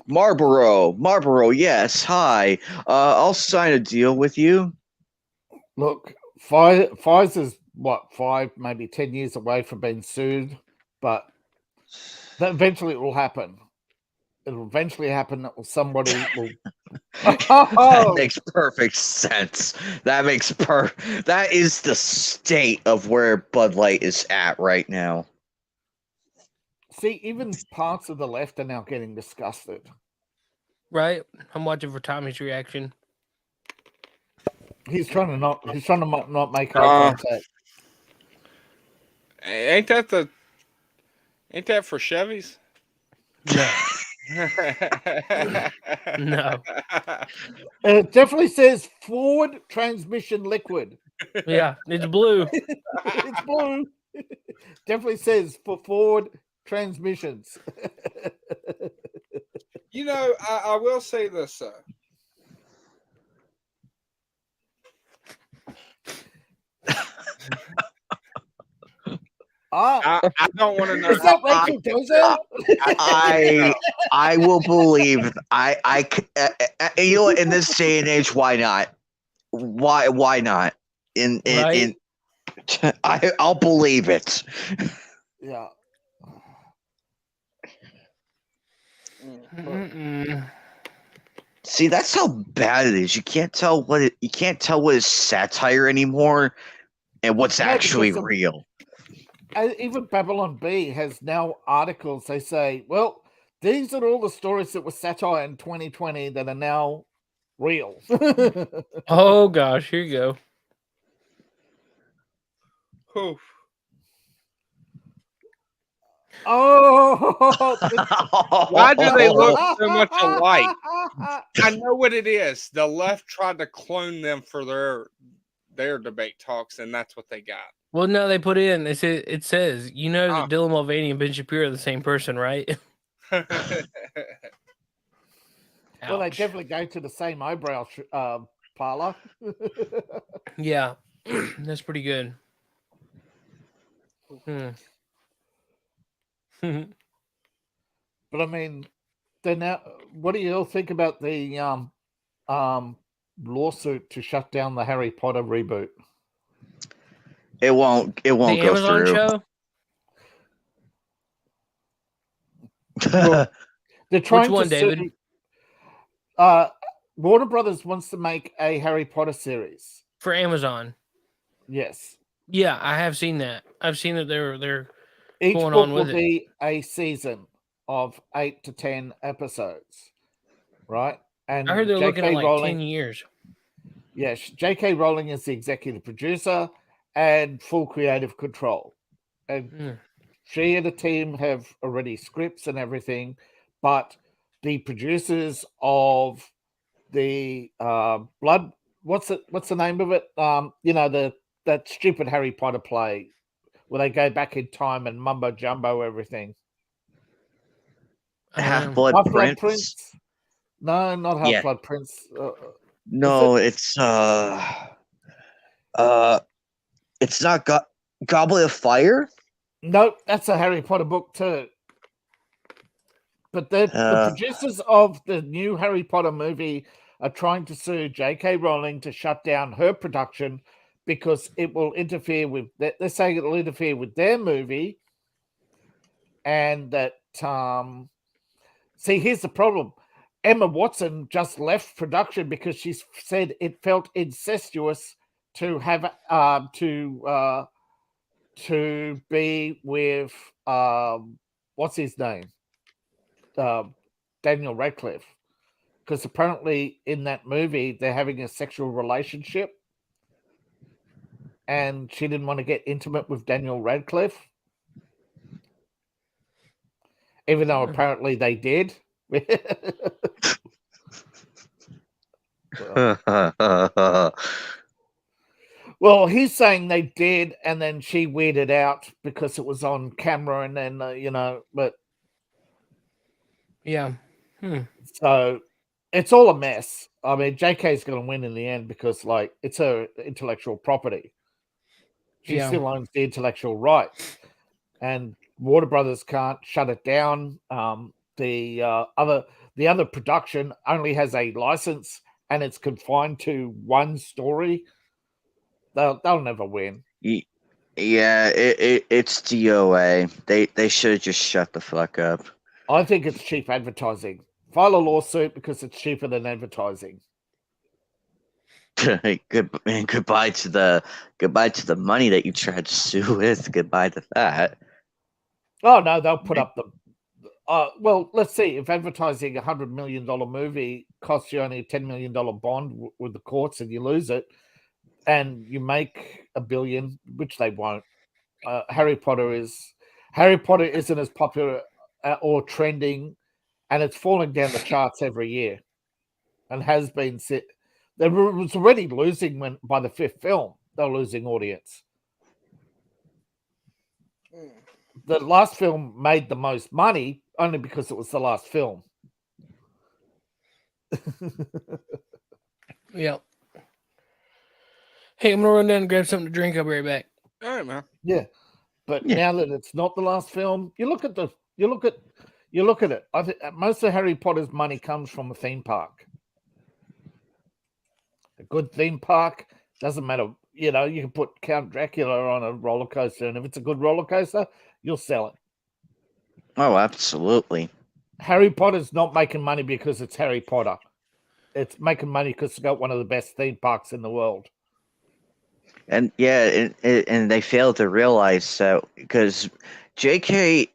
Marlboro, yes, hi. I'll sign a deal with you. Look, Pfizer's what, 5, maybe 10 years away from being sued, but that eventually it will happen. It'll eventually happen. Somebody will. That makes perfect sense. That is the state of where Bud Light is at right now. See, even parts of the left are now getting disgusted. Right? I'm watching for Tommy's reaction. He's trying to not make eye contact. Ain't that for Chevys? No. No. It definitely says Ford transmission liquid. Yeah, it's blue. It's blue. Definitely says for Ford transmissions. You know, I will say this though. I don't want to know. Is that Rachel Dozo? I will believe. You know, in this day and age, why not? Why not? I'll believe it. Yeah. See, that's how bad it is. You can't tell what is satire anymore and what's actually real. Even Babylon B has now articles. They say, well, these are all the stories that were satire in 2020 that are now real. Oh, gosh. Here you go. Oof. Oh, why do they look so much alike? I know what it is. The left tried to clone them for their debate talks, and that's what they got. Well, no, they put in. It says, you know that Dylan Mulvaney and Ben Shapiro are the same person, right? Well, they definitely go to the same eyebrow parlor. Yeah, that's pretty good. But I mean, then what do you all think about the lawsuit to shut down the Harry Potter reboot? It won't The go Amazon through. show? Well, they're trying Which one, to David? sue. Warner Brothers wants to make a Harry Potter series For Amazon. Yes. Yeah, I have seen that. I've seen that they're Each going book on will with it. be a season of 8 to 10 episodes, right? And I heard they're looking at like Rowling, 10 years. Yes, J.K. Rowling is the executive producer and full creative control. And she and the team have already scripts and everything, but the producers of the Blood, what's the name of it? That stupid Harry Potter play where they go back in time and mumbo jumbo everything. Half-Blood Prince? No, not Half-Blood Prince. No, it's not Goblet of Fire? Nope, that's a Harry Potter book too. But the producers of the new Harry Potter movie are trying to sue J.K. Rowling to shut down her production because it will interfere with. They're saying it will interfere with their movie, and that. See, here's the problem. Emma Watson just left production because she said it felt incestuous to have to be with what's his name, Daniel Radcliffe, because apparently in that movie they're having a sexual relationship, and she didn't want to get intimate with Daniel Radcliffe, even though apparently they did. Well, he's saying they did, and then she weirded out because it was on camera, and then but yeah. So it's all a mess. I mean, JK's going to win in the end because, like, it's her intellectual property. She still owns the intellectual rights, and Warner Brothers can't shut it down. The other production only has a license, and it's confined to one story. They'll never win. Yeah, it's DOA. They should have just shut the fuck up. I think it's cheap advertising. File a lawsuit because it's cheaper than advertising. Goodbye to the money that you tried to sue with. Goodbye to that. Oh no, they'll put up the. Well, let's see. If advertising $100 million movie costs you only a $10 million bond with the courts, and you lose it, and you make $1 billion, which they won't. Harry Potter isn't as popular or trending, and it's falling down the charts every year, and has been. They was already losing by the fifth film. They're losing audience. The last film made the most money only because it was the last film. Yep. Hey, I'm gonna run down and grab something to drink. I'll be right back. All right, man. Yeah, but now that it's not the last film, you look at it. I think most of Harry Potter's money comes from a theme park. A good theme park doesn't matter. You can put Count Dracula on a roller coaster, and if it's a good roller coaster, you'll sell it. Oh, absolutely. Harry Potter's not making money because it's Harry Potter. It's making money because it's got one of the best theme parks in the world. And and they failed to realize that, because JK,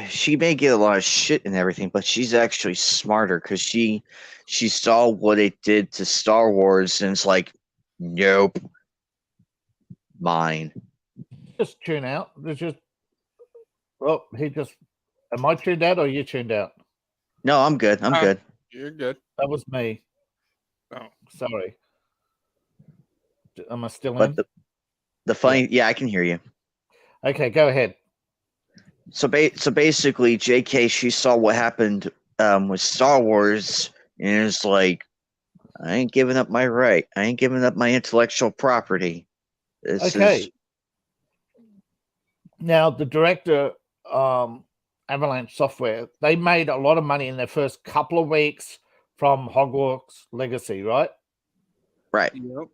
she may get a lot of shit and everything, but she's actually smarter because she saw what it did to Star Wars, and it's like, nope, mine. Just tune out. Am I tuned out or you tuned out? No, I'm good. I'm good. You're good. That was me. Oh, sorry. Am I still but in? The funny, yeah, I can hear you. Okay, go ahead. So basically, JK, she saw what happened with Star Wars, and it's like, I ain't giving up my right. I ain't giving up my intellectual property. Now the director, Avalanche Software, they made a lot of money in their first couple of weeks from Hogwarts Legacy, right? Right. Yep.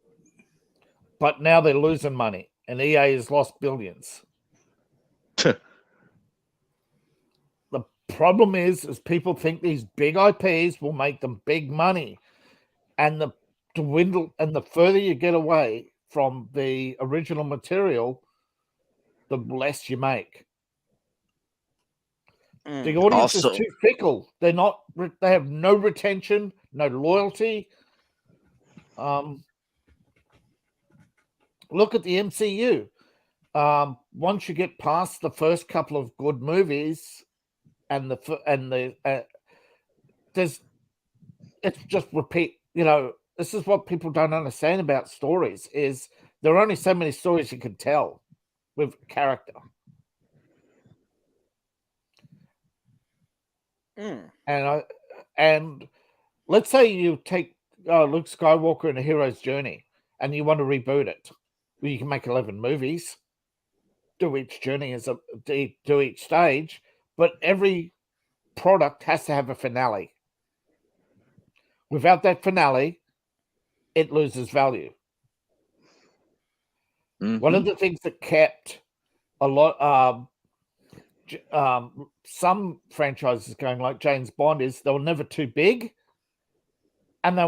But now they're losing money, and EA has lost billions. The problem is people think these big IPs will make them big money, and the further you get away from the original material, the less you make. The audience is too fickle. They have no retention, no loyalty. Look at the MCU. Once you get past the first couple of good movies, it's just repeat. This is what people don't understand about stories: is there are only so many stories you can tell with character. And let's say you take Luke Skywalker and A Hero's Journey, and you want to reboot it. Well, you can make 11 movies, do each journey do each stage, but every product has to have a finale. Without that finale, it loses value. One of the things that kept a lot some franchises going, like James Bond, is they were never too big, and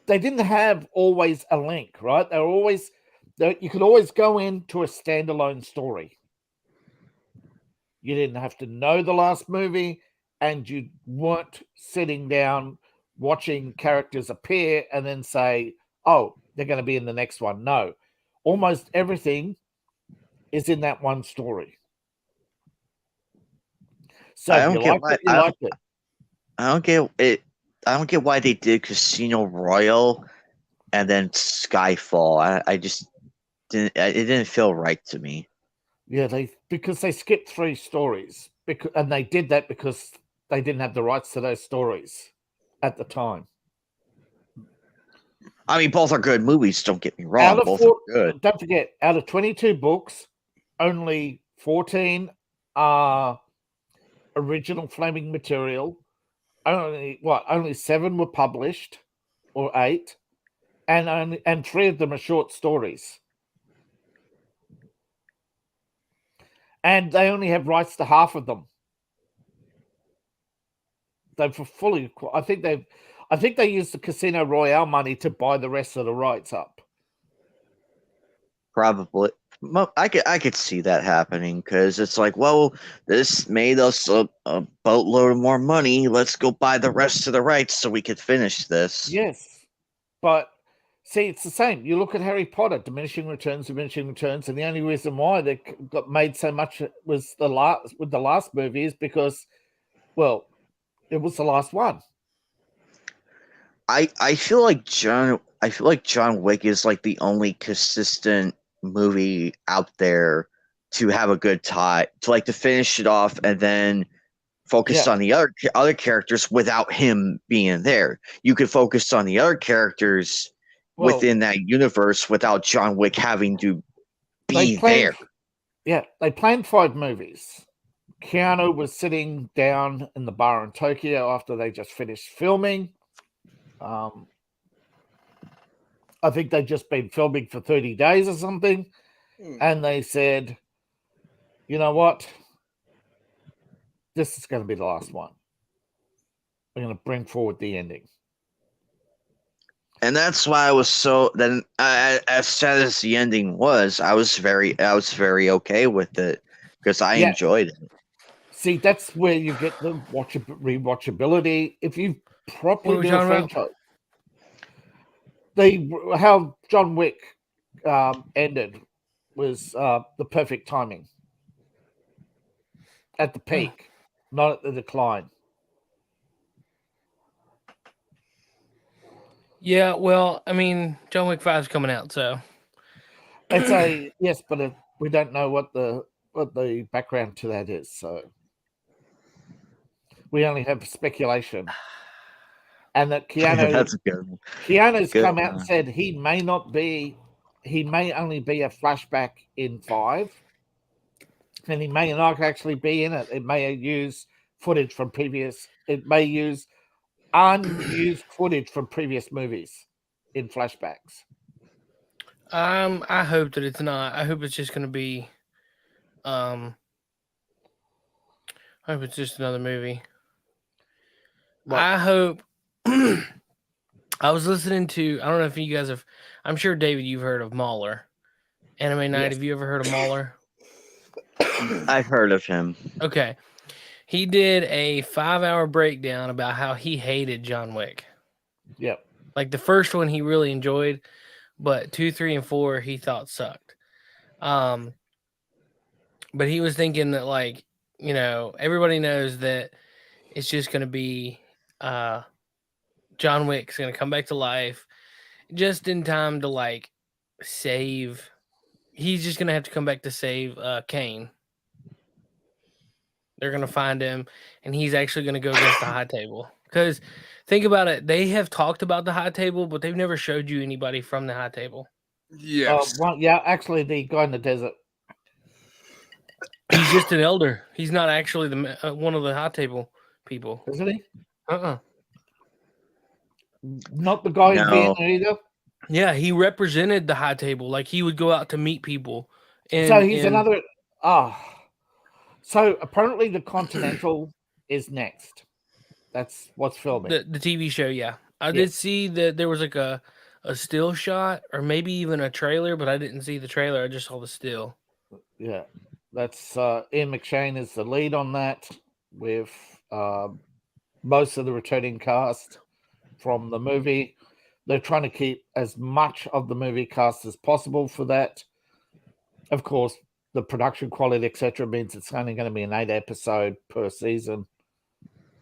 they didn't have always a link, right? You could always go into a standalone story. You didn't have to know the last movie, and you weren't sitting down watching characters appear and then say, oh, they're going to be in the next one. No, almost everything is in that one story. So I don't get why they did Casino Royale and then Skyfall. I just didn't. It didn't feel right to me. Yeah, because they skipped 3 stories, and they did that because they didn't have the rights to those stories at the time. I mean, both are good movies. Don't get me wrong. Both are good. Don't forget, out of 22 books, only 14 are original Flaming material. Only 7 were published, or 8, and 3 of them are short stories. And they only have rights to half of them. I think they used the Casino Royale money to buy the rest of the rights up. Probably. I could see that happening, because it's like, well, this made us a boatload of more money. Let's go buy the rest of the rights so we could finish this. Yes, but see, it's the same. You look at Harry Potter, diminishing returns, and the only reason why they got made so much with the last movie is because, well, it was the last one. I feel like John Wick is like the only consistent movie out there to have a good tie, to finish it off and then focus on the other characters without him being there. You could focus on the other characters within that universe without John Wick having to be there. Yeah, they planned 5 movies. Keanu was sitting down in the bar in Tokyo after they just finished filming. I think they'd just been filming for 30 days or something. And they said, you know what? This is going to be the last one. We're going to bring forward the ending. And that's why I was so then as sad as the ending was, I was very okay with it, because I enjoyed it. See, that's where you get the rewatchability. If you properly do a franchise, how John Wick ended was the perfect timing. At the peak, not at the decline. Yeah, well, I mean, John Wick 5 is coming out, so it's yes, but we don't know what the background to that is, so we only have speculation. And that Keanu's come out and said he may only be a flashback in 5. and he may not actually be in it. It may use footage from previous. It may use unused footage from previous movies in flashbacks. I hope that it's not. I hope it's just going to be. I hope it's just another movie. What? I hope. I was listening to. I don't know if you guys have. I'm sure David, you've heard of Mauler. Anime Night. Yes. Have you ever heard of Mauler? I've heard of him. Okay. He did a 5-hour breakdown about how he hated John Wick. Yep. Like the first one he really enjoyed, but 2, 3, and 4 he thought sucked. But he was thinking that, like, you know, everybody knows that it's just going to be John Wick's going to come back to life just in time to, like, save. He's just going to have to come back to save Kane. They're going to find him, and he's actually going to go against the High Table. Because think about it. They have talked about the High Table, but they've never showed you anybody from the High Table. Yes. Actually, the guy in the desert. He's just an elder. He's not actually the one of the High Table people. Isn't he? Not the guy in Vienna either? Yeah, he represented the High Table. Like, he would go out to meet people. So he's another... So apparently the Continental is next. That's what's filming. The TV show, yeah. I did see that there was like a still shot or maybe even a trailer, but I didn't see the trailer. I just saw the still. Yeah. That's Ian McShane is the lead on that with most of the returning cast from the movie. They're trying to keep as much of the movie cast as possible for that. Of course, the production quality, etc., means it's only going to be an 8-episode per season.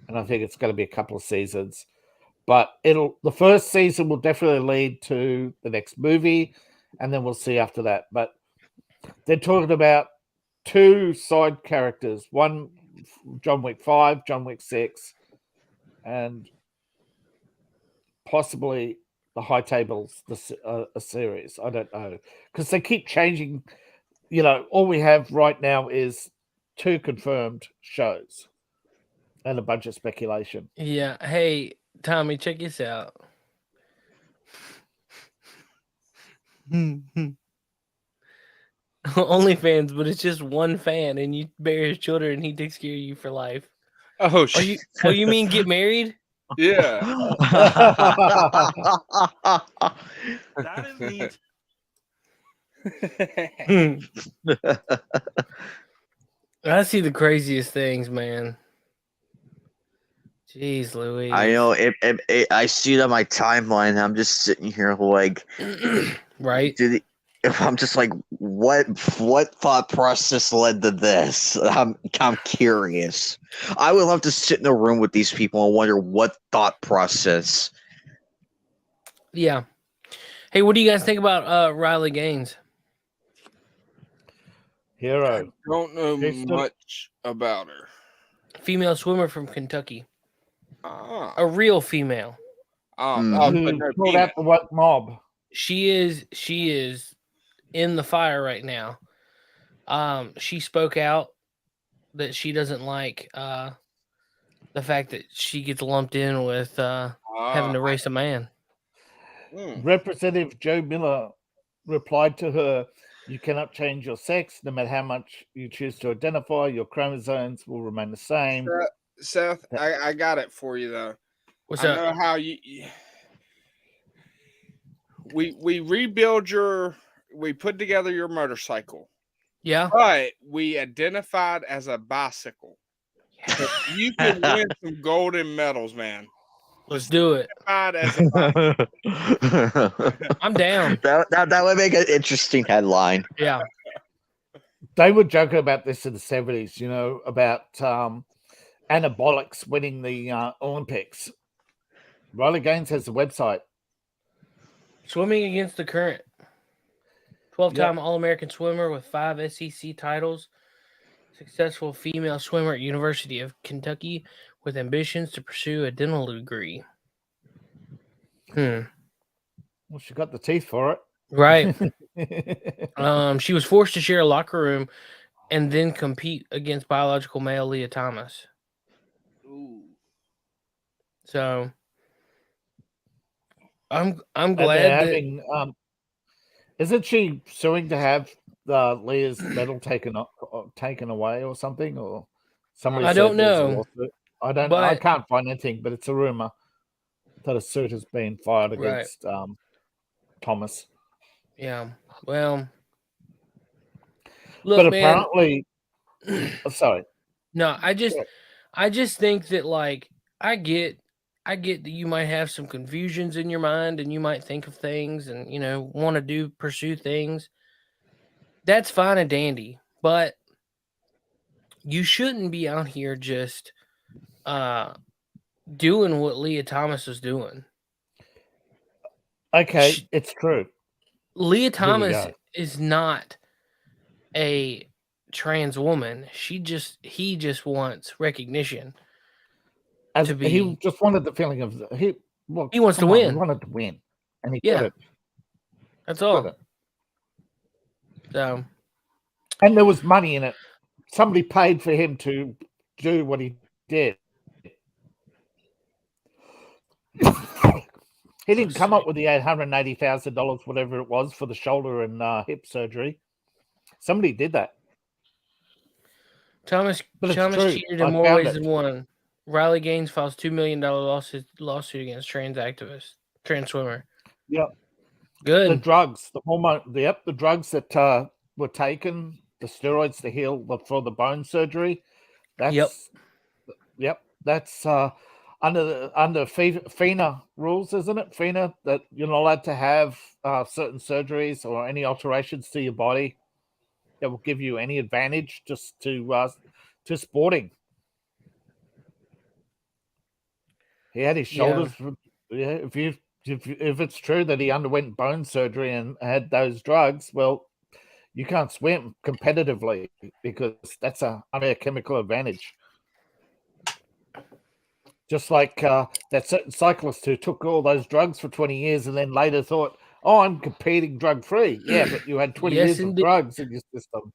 And I think it's going to be a couple of seasons. But the first season will definitely lead to the next movie, and then we'll see after that. But they're talking about 2 side characters. One, John Wick 5, John Wick 6, and possibly the High Tables, a series. I don't know. Because they keep changing. You know, all we have right now is 2 confirmed shows and a bunch of speculation. Yeah. Hey, Tommy, check this out. OnlyFans, but it's just one fan, and you bear his children, and he takes care of you for life. Oh, shit. You mean get married? Yeah. That is neat. I see the craziest things, man. Jeez, Louise. I know. I see it on my timeline. I'm just sitting here like, right? I'm just like, what thought process led to this? I'm curious. I would love to sit in a room with these people and wonder what thought process. Yeah. Hey, what do you guys think about Riley Gaines? Hero. I don't know much about her. Female swimmer from Kentucky. Ah. A real female. Pulled out the what mob? She is in the fire right now. She spoke out that she doesn't like the fact that she gets lumped in with having to race a man. Representative Joe Miller replied to her, "You cannot change your sex, no matter how much you choose to identify. Your chromosomes will remain the same." Seth, I got it for you though. What's up? I know how we rebuild we put together your motorcycle. Yeah. But we identified as a bicycle. So you can win some golden medals, man. Let's do it. As a I'm down. That would make an interesting headline. Yeah. They were joking about this in the 70s, you know, about anabolics winning the Olympics. Riley Gaines has a website. Swimming against the current. 12-time All-American swimmer with 5 SEC titles. Successful female swimmer at University of Kentucky with ambitions to pursue a dental degree. Well, she got the teeth for it. Right. She was forced to share a locker room and then compete against biological male Leah Thomas. Ooh. So I'm glad that isn't she suing to have Leah's medal taken away or something, or somebody I said don't there's a know. lawsuit? I can't find anything, but it's a rumor that a suit has been filed against Thomas. Yeah. Well, look, but man, apparently, sorry. No, I just think that, like, I get that you might have some confusions in your mind and you might think of things and, want to pursue things. That's fine and dandy, but you shouldn't be out here just doing what Leah Thomas is doing. Okay, it's true. Leah Thomas is not a trans woman. He just wants recognition. He just wanted the feeling of he wants to win. He wanted to win, and he couldn't. That's all. So, and there was money in it. Somebody paid for him to do what he did. He didn't come up with the $880,000, whatever it was, for the shoulder and hip surgery. Somebody did that. Thomas cheated in more ways than one. Riley Gaines files $2 million lawsuit against trans swimmer. Yep. Good. The drugs, the hormone, the drugs that were taken, the steroids to heal for the bone surgery. That's under FINA rules, isn't it? FINA, that you're not allowed to have certain surgeries or any alterations to your body that will give you any advantage just to sporting. He had his shoulders. Yeah, if it's true that he underwent bone surgery and had those drugs, well, you can't swim competitively because that's a chemical advantage. Just like that certain cyclist who took all those drugs for 20 years and then later thought, "Oh, I'm competing drug-free." Yeah, but you had 20 years of drugs in your system.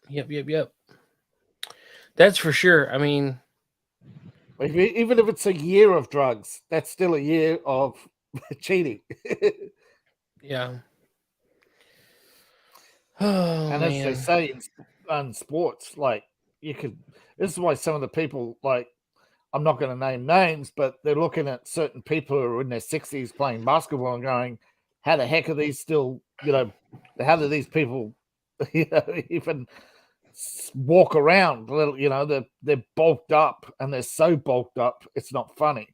Yep. That's for sure. I mean, even if it's a year of drugs, that's still a year of cheating. Yeah. And as they say in sports, like, this is why some of the people, like, I'm not going to name names, but they're looking at certain people who are in their 60s playing basketball and going, how the heck are these still, how do these people even walk around? They're bulked up, and they're so bulked up, it's not funny.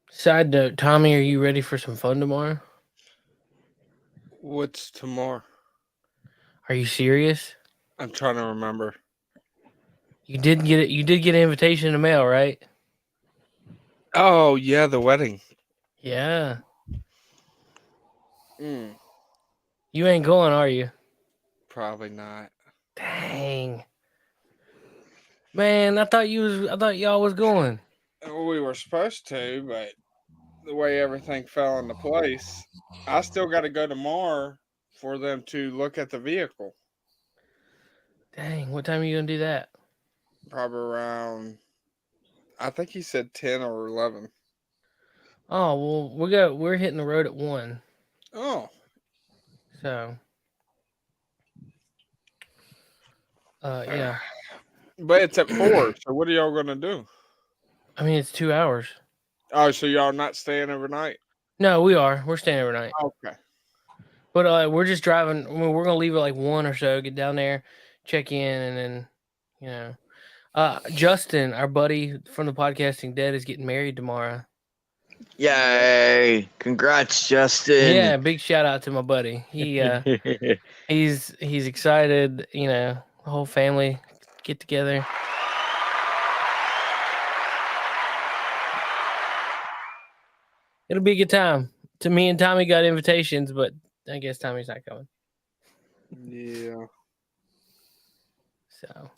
Side note, Tommy, are you ready for some fun tomorrow? What's tomorrow? Are you serious? I'm trying to remember. You did get it. You did get an invitation in the mail, right? Oh yeah, the wedding. Yeah. You ain't going, are you? Probably not. Dang. Man, I thought y'all was going. We were supposed to, but the way everything fell into place, I still got to go tomorrow for them to look at the vehicle. Dang, what time are you gonna do that? Probably around, I think he said 10 or 11. Oh well, we're hitting the road at 1. Oh, so yeah. But it's at 4. So what are y'all gonna do? I mean, it's 2 hours. Oh, so y'all not staying overnight? No, we are. We're staying overnight. Okay. But we're just driving. I mean, we're gonna leave at like 1 or so. Get down there, check in, and then Justin, our buddy from the Podcasting Dead, is getting married tomorrow. Yay! Congrats, Justin. Yeah, big shout out to my buddy. He he's excited. The whole family get together. It'll be a good time. To me and Tommy got invitations, but I guess Tommy's not coming. Yeah. So.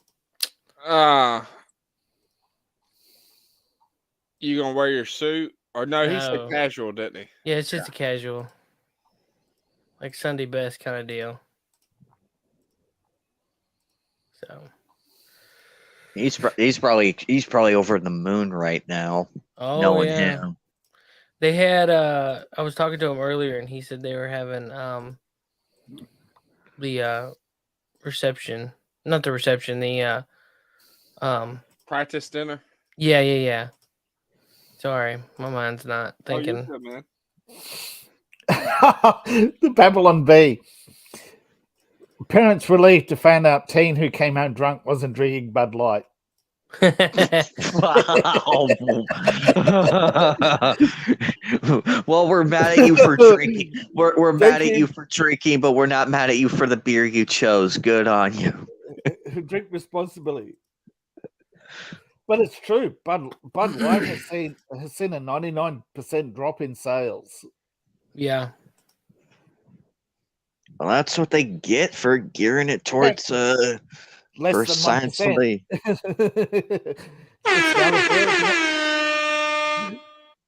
You gonna wear your suit Or no, he No. said casual, didn't he? Yeah, it's just a casual, like Sunday best kind of deal. So he's probably over the moon right now. Oh knowing yeah. him. They had I was talking to him earlier and he said they were having the reception. Not the reception, the practice dinner. Yeah. Sorry, my mind's not thinking. Oh, you're good, man. The Babylon Bee. Parents relieved to find out teen who came home drunk wasn't drinking Bud Light. Wow. Well, we're mad at you for drinking. We're mad at you for drinking, but we're not mad at you for the beer you chose. Good on you. Drink responsibly. But it's true. Bud Light has seen a 99% drop in sales. Yeah. Well, that's what they get for gearing it towards less for than science 1%. Sunday.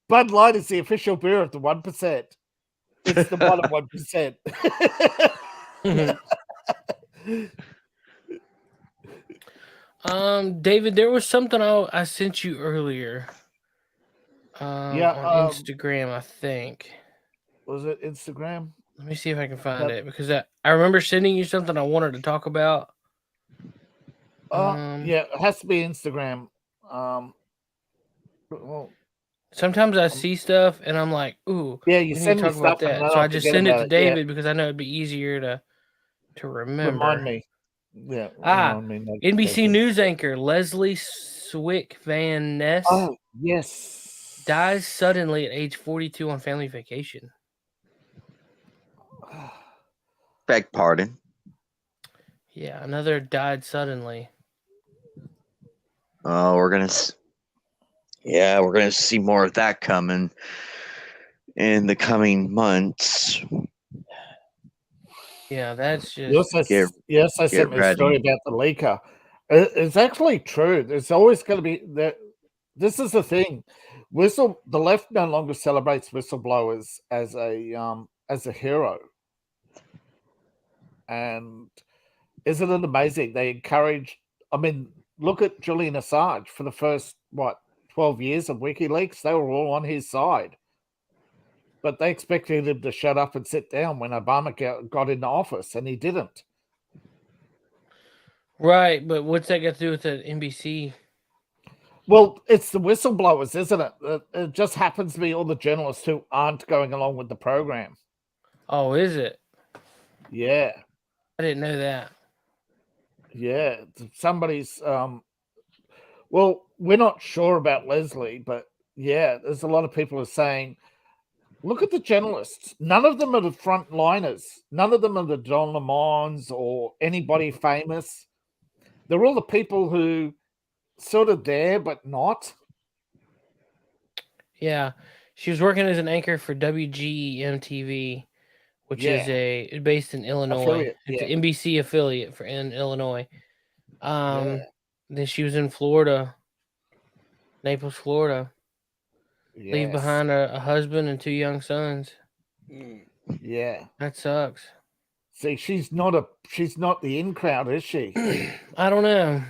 Bud Light is the official beer of the 1%. It's the bottom 1%. David, there was something I sent you earlier. On Instagram, I think. Was it Instagram? Let me see if I can find it because I remember sending you something I wanted to talk about. Yeah, it has to be Instagram. Sometimes I see stuff and I'm like, "Ooh, yeah, you send me talk about stuff, that." So I just send it to David because I know it'd be easier to remember. Remind me. Yeah. Remind me. NBC News anchor Leslie Swick Van Ness. Oh yes. Dies suddenly at age 42 on family vacation. Beg pardon. Yeah, another died suddenly. Oh, we're gonna see more of that coming in the coming months. Yeah, that's just. Yes, I sent me a story about the leaker. It's actually true. There's always going to be that. This is the thing. The left no longer celebrates whistleblowers as a hero. And isn't it amazing? They encourage. I mean, look at Julian Assange for the first 12 years of WikiLeaks. They were all on his side, but they expected him to shut up and sit down when Obama got into office, and he didn't. Right, but what's that got to do with the NBC? Well, it's the whistleblowers, isn't it? It just happens to be all the journalists who aren't going along with the program. Oh, is it? Yeah. I didn't know that. Yeah, somebody's. Well, we're not sure about Leslie, but yeah, there's a lot of people who are saying, look at the journalists. None of them are the frontliners. None of them are the Don Lemons or anybody famous. They're all the people who sort of there, but not. Yeah. She was working as an anchor for WGEM-TV, which is based in Illinois. It's an NBC affiliate in Illinois. Then she was in Florida, Naples, Florida. Yes. Leave behind a husband and 2 young sons. Yeah. That sucks. See, she's not the in crowd, is she? I don't know.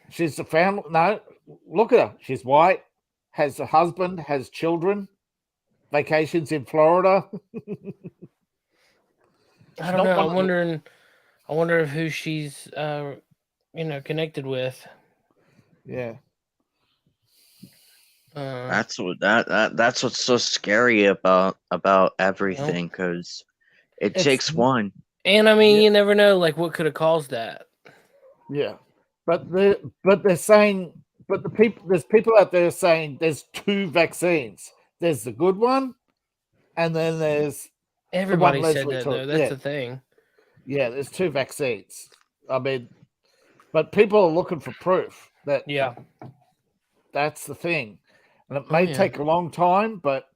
She's a family. No, look at her. She's white, has a husband, has children, vacations in Florida. I don't know. I wonder who she's connected with. Yeah. That's what's so scary about everything, because it takes one. And I mean, you never know, like, what could have caused that. Yeah, but they're saying, there's people out there saying there's 2 vaccines. There's the good one, and then there's everybody said that though. That's the thing. Yeah, there's 2 vaccines. I mean, but people are looking for proof that that's the thing. And it may take a long time, but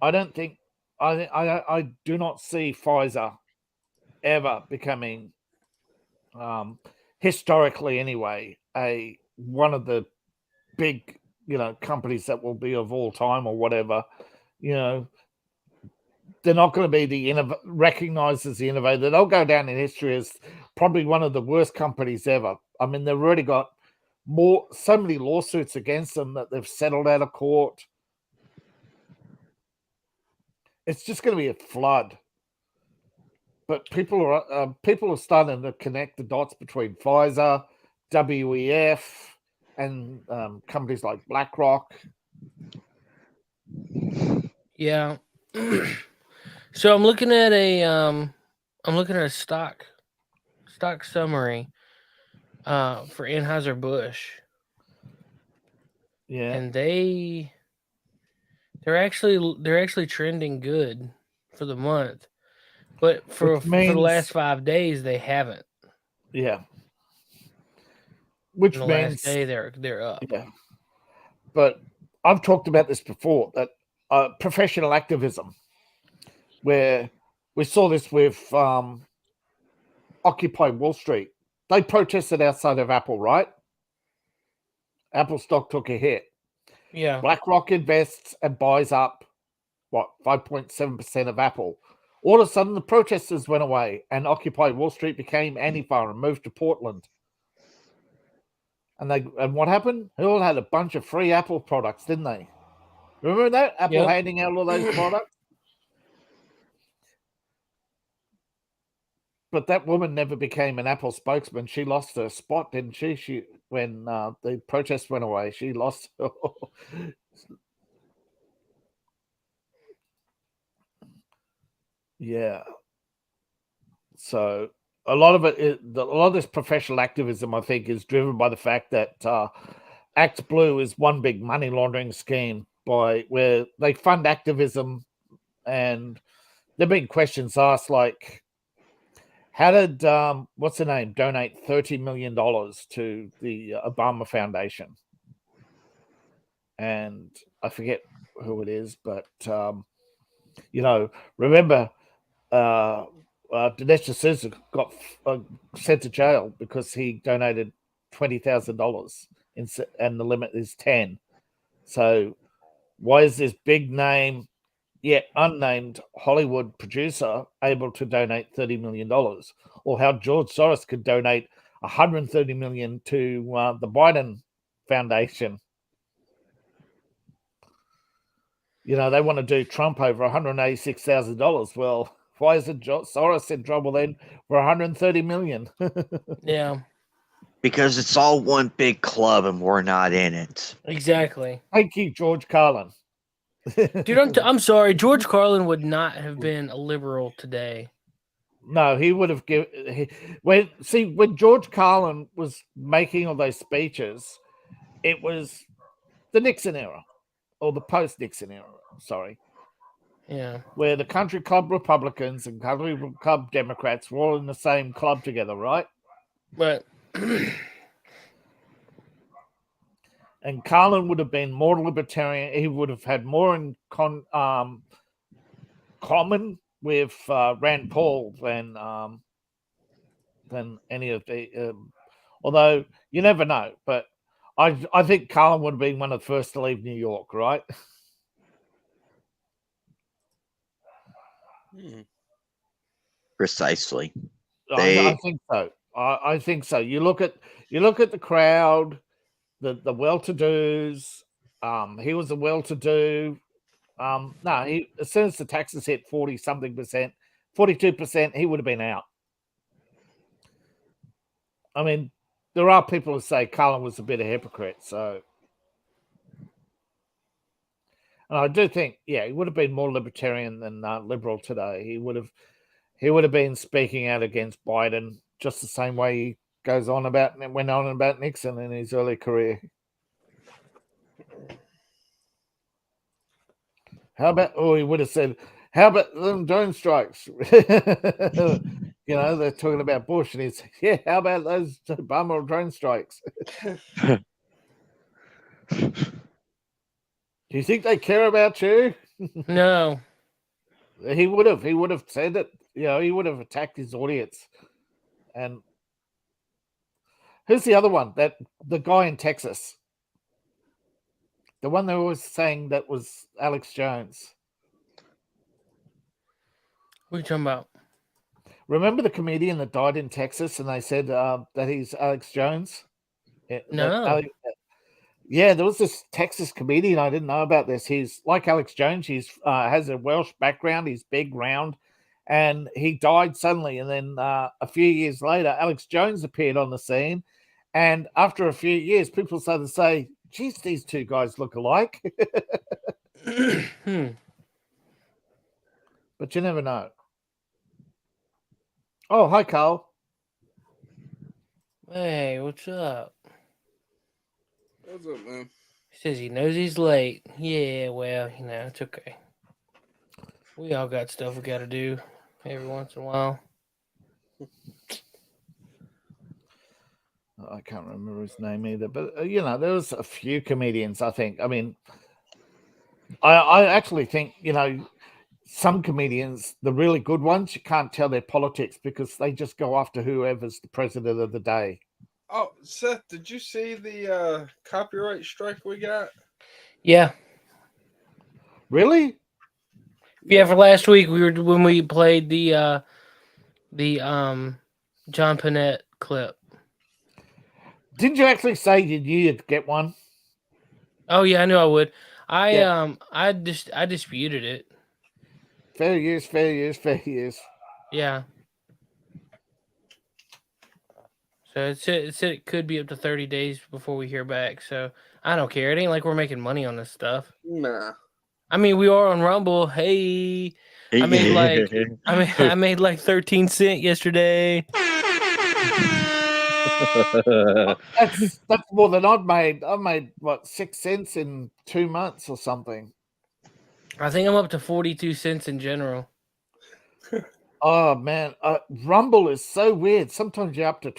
I don't think I do not see Pfizer ever becoming, historically anyway, one of the big companies that will be of all time or whatever, they're not going to be recognized as the innovator. They'll go down in history as probably one of the worst companies ever. I mean, they've already got so many lawsuits against them that they've settled out of court. It's just going to be a flood. But people are starting to connect the dots between Pfizer, WEF, and companies like BlackRock. Yeah. So I'm looking at a stock summary for Anheuser-Busch. Yeah. And they're actually trending good for the month. But for the last 5 days they haven't. Yeah. Which means last day they're up. Yeah. But I've talked about this before, that professional activism, where we saw this with Occupy Wall Street. They protested outside of Apple, right? Apple stock took a hit. Yeah. BlackRock invests and buys up, 5.7% of Apple. All of a sudden, the protesters went away and Occupy Wall Street became Antifa and moved to Portland. And what happened? They all had a bunch of free Apple products, didn't they? Remember that? Apple handing out all those products? But that woman never became an Apple spokesman. She lost her spot, didn't she? When the protest went away, she lost. Yeah. So a lot of this professional activism, I think, is driven by the fact that Act Blue is one big money laundering scheme where they fund activism, and there've been questions asked like, how did what's her name donate $30 million to the Obama Foundation? And I forget who it is, but remember Dinesh D'Souza got sent to jail because he donated $20,000 and the limit is 10. So why is this big name yet unnamed Hollywood producer able to donate $30 million? Or how George Soros could donate $130 million to the Biden Foundation? They want to do Trump over $186,000. Well, why isn't Soros in trouble then for $130 million? Yeah. Because it's all one big club and we're not in it. Exactly. Thank you, George Carlin. Dude, I'm sorry. George Carlin would not have been a liberal today. No, he would have when George Carlin was making all those speeches, it was the Nixon era, or the post-Nixon era, sorry. Yeah. Where the country club Republicans and country club Democrats were all in the same club together, right? But and Carlin would have been more libertarian. He would have had more in common with Rand Paul than any of the. Although you never know, but I think Carlin would have been one of the first to leave New York, right? Precisely. I think so. I think so. You look at the crowd, the well-to-dos. He was a well-to-do. As soon as the taxes hit 40-something%, 42%, he would have been out. I mean, there are people who say Carlin was a bit of a hypocrite. So, and I do think, he would have been more libertarian than liberal today. He would have been speaking out against Biden just the same way he went on about Nixon in his early career. He would have said, how about them drone strikes? They're talking about Bush, and he's, how about those Obama drone strikes? Do you think they care about you? No. He would have said it. He would have attacked his audience. And who's the other one? The guy in Texas. The one they were always saying that was Alex Jones. What are you talking about? Remember the comedian that died in Texas, and they said that he's Alex Jones? No. Yeah, there was this Texas comedian. I didn't know about this. He's like Alex Jones. He's has a Welsh background. He's big, round, and he died suddenly. And then a few years later, Alex Jones appeared on the scene. And after a few years, people started to say, "Geez, these two guys look alike." But you never know. Oh, hi, Carl. Hey, what's up? What's up, man? He says he knows he's late. Yeah, well, it's okay. We all got stuff we got to do every once in a while. I can't remember his name either, but there was a few comedians. I think. I mean, I actually think some comedians, the really good ones, you can't tell their politics because they just go after whoever's the president of the day. Oh, Seth, did you see the copyright strike we got? Yeah. Really? Yeah, for last week when we played the John Panette clip. Didn't you actually say you knew you'd get one? Oh yeah, I knew I would. I disputed it. Fair use. Yeah. So it said it could be up to 30 days before we hear back. So I don't care. It ain't like we're making money on this stuff. Nah. I mean, we are on Rumble. Hey, I made like 13 cents yesterday. That's more than I've made. I've made what 6 cents in 2 months or something. I think I'm up to 42 cents in general. Oh man, Rumble is so weird. Sometimes you have to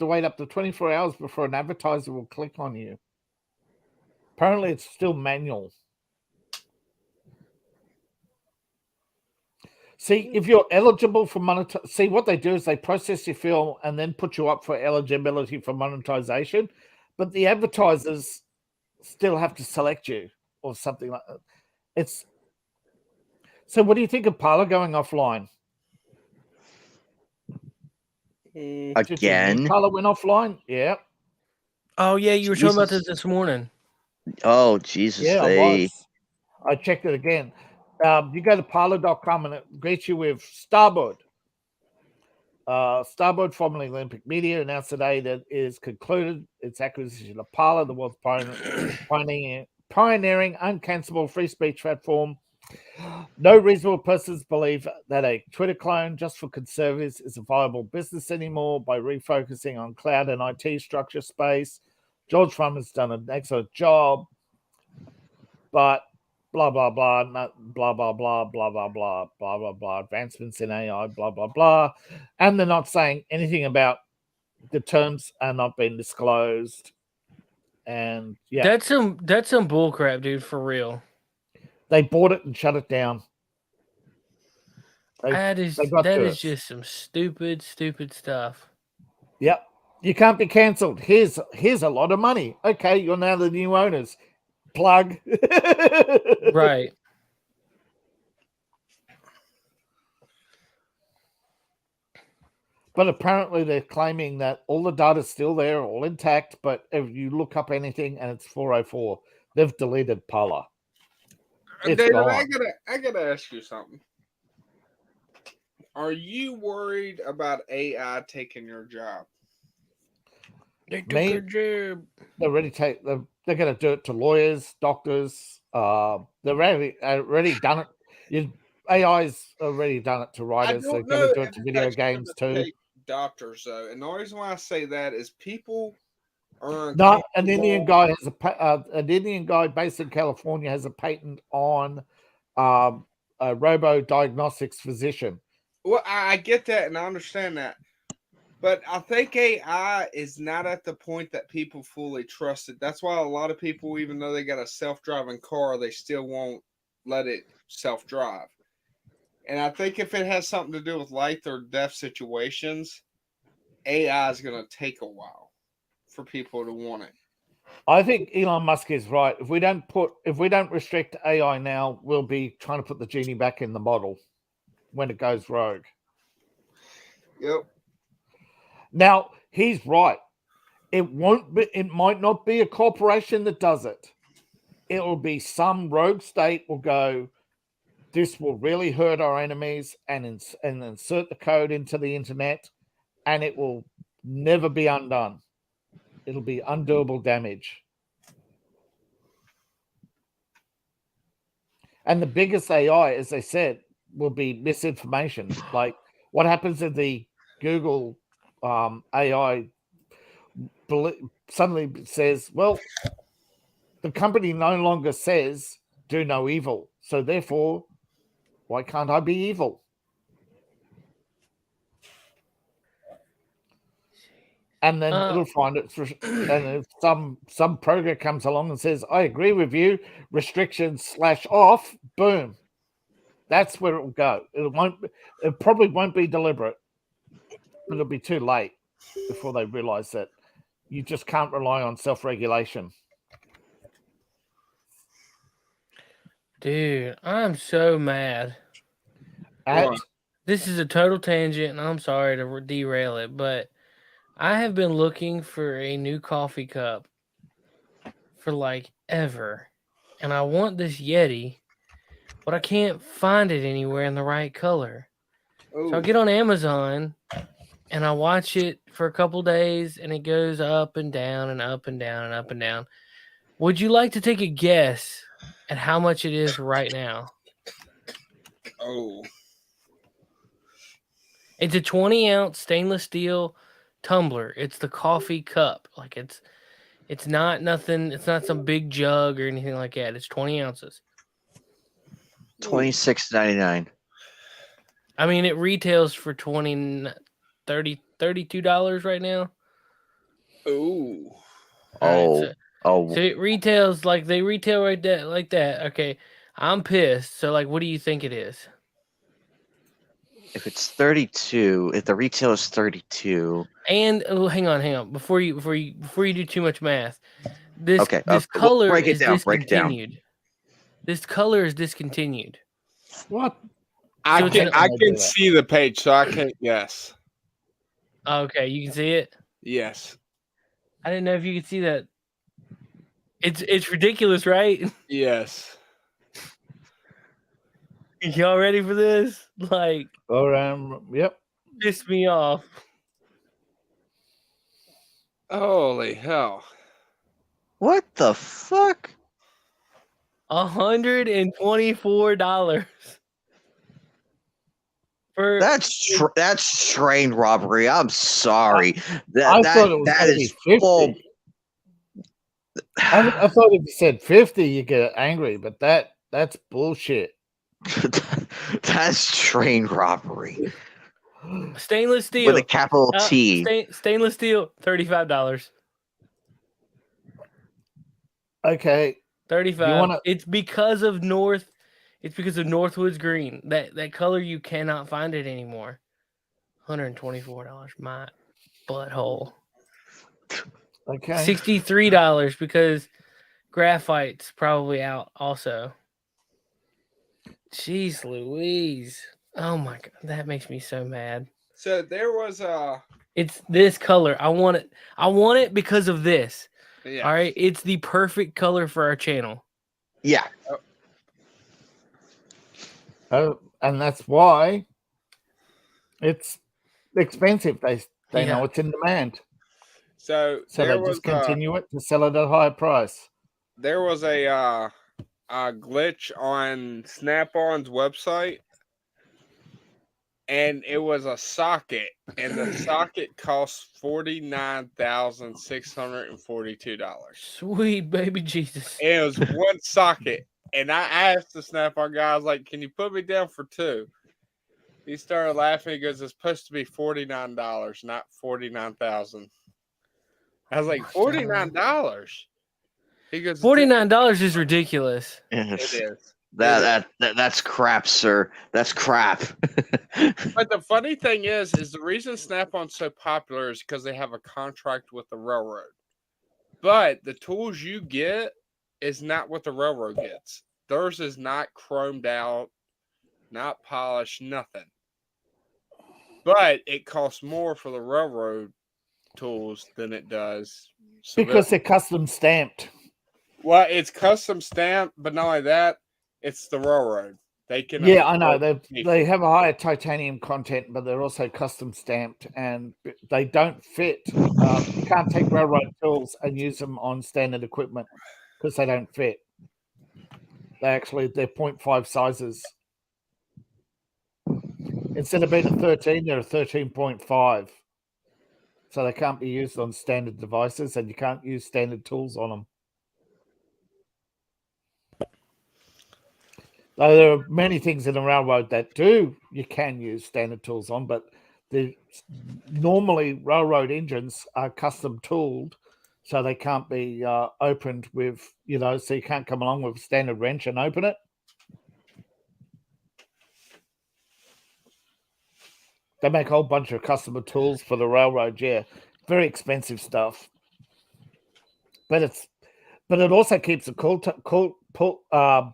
wait up to 24 hours before an advertiser will click on you. Apparently, it's still manual. See, if you're eligible for monetization, what they do is they process your film and then put you up for eligibility for monetization, but the advertisers still have to select you or something like that. So what do you think of Parler going offline? Again? Parler went offline? Yeah. Oh, yeah, you were talking about this morning. Oh, Jesus. Yeah, I was. I checked it again. You go to parler.com and it greets you with Starboard. Starboard, formerly Olympic Media, announced today that it has concluded its acquisition of Parler, the world's pioneering uncancelable free speech platform. No reasonable persons believe that a Twitter clone just for conservatives is a viable business anymore by refocusing on cloud and IT structure space. George Trump has done an excellent job, but blah, blah, blah, blah, blah, blah, blah, blah, blah, blah, blah, blah, advancements in AI, blah, blah, blah. And they're not saying anything about the terms are not being disclosed. And yeah. That's some bullcrap, dude, for real. They bought it and shut it down. That is just some stupid stuff. Yep. You can't be cancelled. Here's a lot of money. Okay, you're now the new owners. Plug. Right. But apparently they're claiming that all the data's still there, all intact, but if you look up anything and it's 404, they've deleted Parler. David, I gotta ask you something. Are you worried about AI taking your job? They took your job. They're going to do it to lawyers, doctors. They've already done it. AI's already done it to writers. They're going to do it to video games too. Doctors, though, and the reason why I say that is people are no. An Indian guy based in California has a patent on a robo diagnostics physician. Well, I get that and I understand that. But I think AI is not at the point that people fully trust it. That's why a lot of people, even though they got a self-driving car, they still won't let it self-drive. And I think if it has something to do with life or death situations, AI is going to take a while for people to want it. I think Elon Musk is right. If we don't restrict AI now, we'll be trying to put the genie back in the bottle when it goes rogue. Yep. Now, he's right. It might not be a corporation that does it. It will be some rogue state will go, this will really hurt our enemies, and insert the code into the internet, and it will never be undone. It'll be undoable damage. And the biggest AI, as I said, will be misinformation. Like what happens if the Google AI suddenly says, well, the company no longer says do no evil. So therefore, why can't I be evil? And then it'll find it. And if some program comes along and says, I agree with you, restrictions /off, boom. That's where it will go. It probably won't be deliberate, but it'll be too late before they realize that you just can't rely on self-regulation. Dude, I'm so mad. This is a total tangent, and I'm sorry to derail it, but I have been looking for a new coffee cup for like ever, and I want this Yeti, but I can't find it anywhere in the right color. Ooh. So I get on Amazon, and I watch it for a couple days, and it goes up and down and up and down and up and down. Would you like to take a guess at how much it is right now? Oh. It's a 20-ounce stainless steel tumbler. It's the coffee cup. Like it's not nothing. It's not some big jug or anything like that. It's 20 ounces. $26.99. I mean, it retails for $32 right now. Ooh. So it retails like they retail like that. Okay, I'm pissed. So like, what do you think it is? If it's 32, if the retail is 32, and hang on, before you do too much math, this color break it is down. discontinued. This color is discontinued. What? I can see the page, so I can't guess. Okay, you can see it. Yes. I didn't know if you could see that. It's ridiculous, right? Yes. Y'all ready for this? Like, yep. Piss me off. Holy hell! What the fuck? $124. That's train robbery. I'm sorry. I thought it was that is 50. full. I thought if you said 50, you get angry, but that's bullshit. That's train robbery. Stainless steel with a capital T. Stainless steel, $35. Okay, $35. It's because of Northwoods Green. That color, you cannot find it anymore. $124. My butthole. Okay. $63 because graphite's probably out also. Jeez Louise. Oh my god, that makes me so mad. So there was it's this color. I want it because of this. Yeah. All right, it's the perfect color for our channel. Yeah. Oh, and that's why it's expensive. They know it's in demand. So they just continue it to sell it at a higher price. There was a glitch on Snap-on's website, and it was a socket, and the socket cost $49,642. Sweet baby Jesus! And it was one socket, and I asked the Snap-on guy, I was like, "Can you put me down for two?" He started laughing. He goes, "It's supposed to be $49, not $49,000." I was like, $49. He goes, $49 is ridiculous. It is. That's crap, sir. That's crap. But the funny thing is the reason Snap-on's so popular is because they have a contract with the railroad. But the tools you get is not what the railroad gets. Theirs is not chromed out, not polished, nothing. But it costs more for the railroad tools than it does. Because they're custom stamped. Well, it's custom stamped, but not only that, it's the railroad. They can. Yeah, I know. They have a higher titanium content, but they're also custom stamped, and they don't fit. You can't take railroad tools and use them on standard equipment because they don't fit. They're 0.5 sizes. Instead of being a 13, they're a 13.5. So they can't be used on standard devices, and you can't use standard tools on them. Though there are many things in a railroad that you can use standard tools on, but normally railroad engines are custom tooled, so they can't be opened with, so you can't come along with a standard wrench and open it. They make a whole bunch of custom tools for the railroad, yeah. Very expensive stuff. But it also keeps the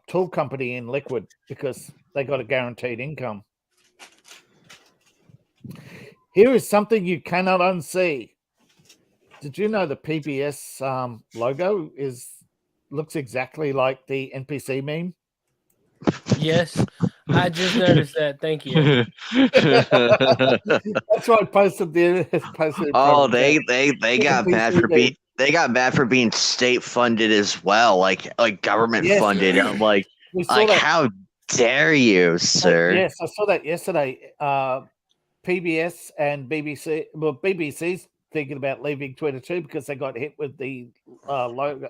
tool company in liquid because they got a guaranteed income. Here is something you cannot unsee. Did you know the PBS logo looks exactly like the NPC meme? Yes, I just noticed that. Thank you. That's why I posted the. Oh, they got bad for being. They got bad for being state funded as well, like government funded. I'm like how dare you, sir? Yes, I saw that yesterday. PBS and BBC. Well, BBC's thinking about leaving Twitter too because they got hit with the logo.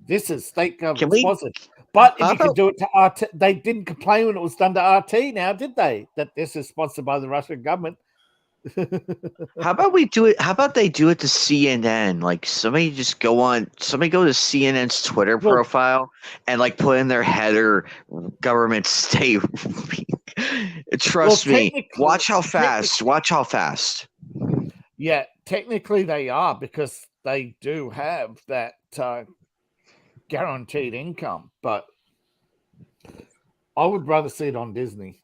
This is state government sponsored. But if you could do it to RT, they didn't complain when it was done to RT. Now, did they? That this is sponsored by the Russian government. How about we do it? How about they do it to CNN? Like somebody go to CNN's Twitter profile and put in their header government state. Trust me. Watch how fast. Yeah, technically they are because they do have that guaranteed income, but I would rather see it on Disney.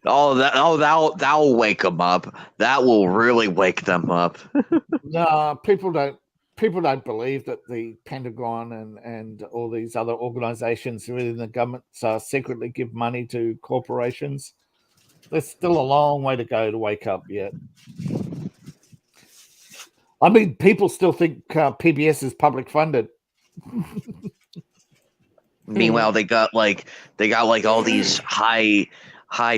That'll wake them up. That will really wake them up. No, people don't believe that the Pentagon and all these other organizations within the government secretly give money to corporations. There's still a long way to go to wake up yet. I mean, people still think PBS is public funded. Meanwhile, they got all these high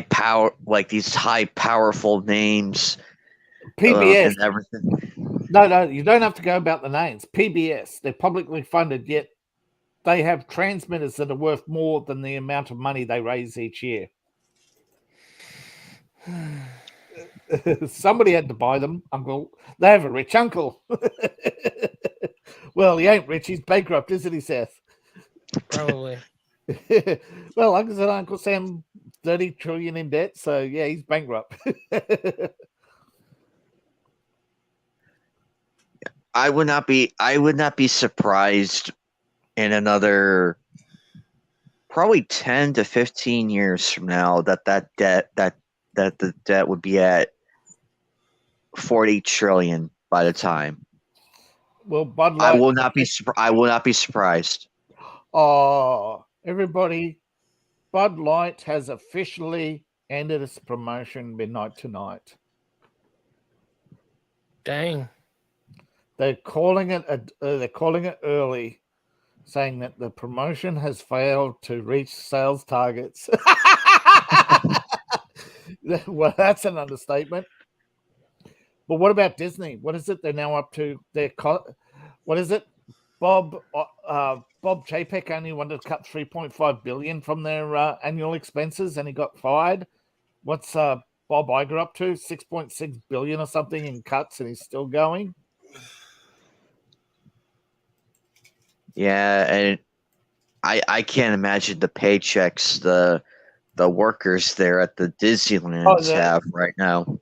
power, these high powerful names. PBS and everything. No, you don't have to go about the names. PBS, they're publicly funded, yet they have transmitters that are worth more than the amount of money they raise each year. Somebody had to buy them, uncle. They have a rich uncle. Well, he ain't rich. He's bankrupt, isn't he, Seth? Probably. Well, like I said, Uncle Sam, 30 trillion in debt. So, yeah, he's bankrupt. I would not be surprised in another probably 10 to 15 years from now that the debt would be at 40 trillion by the time. Well, Bud Light, I will not be surprised. Oh, everybody, Bud Light has officially ended its promotion midnight tonight. Dang. They're calling it early, saying that the promotion has failed to reach sales targets. Well, that's an understatement. But what about Disney? What is it? They're now up to what is it? Bob Chapek only wanted to cut $3.5 billion from their annual expenses, and he got fired. What's Bob Iger up to? $6.6 billion or something in cuts, and he's still going. Yeah, and I can't imagine the paychecks the workers there at the Disneyland have right now.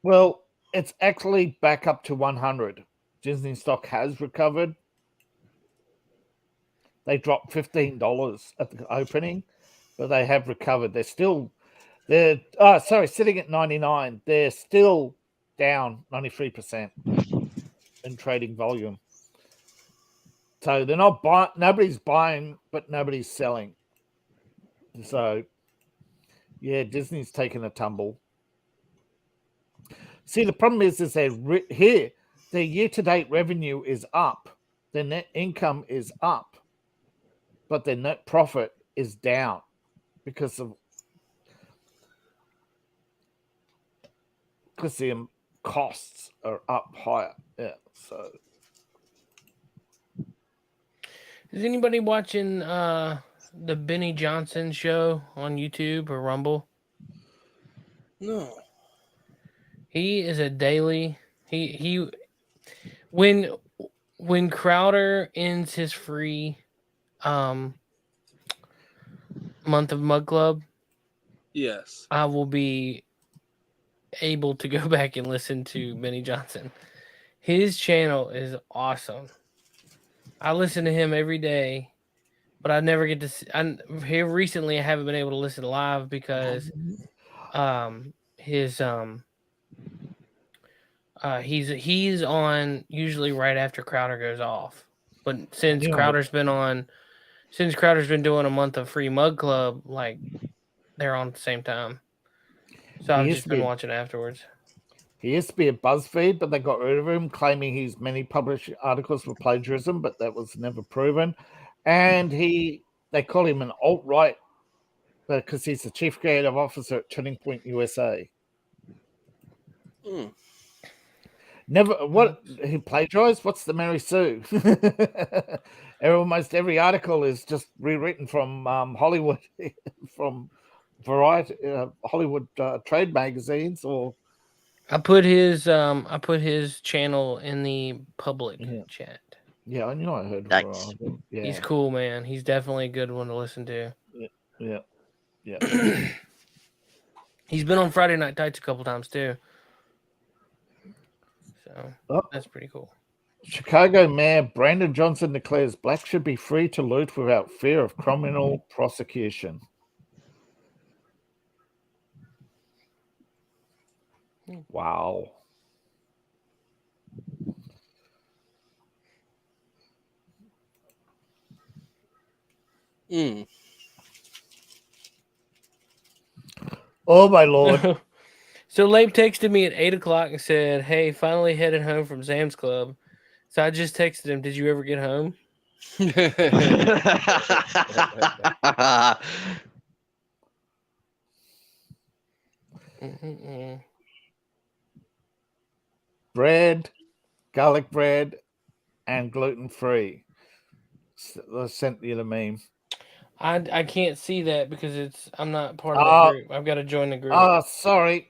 Well, it's actually back up to 100. Disney stock has recovered. They dropped $15 at the opening, but they have recovered. They're sitting at 99. They're still down 93% in trading volume. So they're not buying. Nobody's buying, but nobody's selling. So, yeah, Disney's taken a tumble. See, the problem is their year-to-date revenue is up. Their net income is up, but their net profit is down because the costs are up higher. Yeah, so. Is anybody watching the Benny Johnson show on YouTube or Rumble? No. He is a daily. When Crowder ends his free month of Mug Club, yes, I will be able to go back and listen to Benny Johnson. His channel is awesome. I listen to him every day, but I never get to see. Here recently, I haven't been able to listen live because he's on usually right after Crowder goes off. But since Crowder's been doing a month of free Mug Club, like they're on at the same time. So I've just been watching afterwards. He used to be at BuzzFeed, but they got rid of him, claiming his many published articles were plagiarism, but that was never proven. And they call him an alt-right because he's the chief creative officer at Turning Point USA. Never what he plagiarized? What's the Mary Sue? Almost every article is just rewritten from Hollywood, from Variety, Hollywood trade magazines, or. I put his channel in the public chat. Yeah, I knew I heard. Nice. Yeah. He's cool, man. He's definitely a good one to listen to. Yeah. He's been on Friday Night Tights a couple times too. So that's pretty cool. Chicago Mayor Brandon Johnson declares blacks should be free to loot without fear of criminal prosecution. Wow. Oh my Lord. So Lape texted me at 8:00 and said, "Hey, finally headed home from Sam's Club." So I just texted him, "Did you ever get home?" Bread, garlic bread, and gluten-free. I sent you the meme. I can't see that because I'm not part of the group. I've got to join the group. Sorry.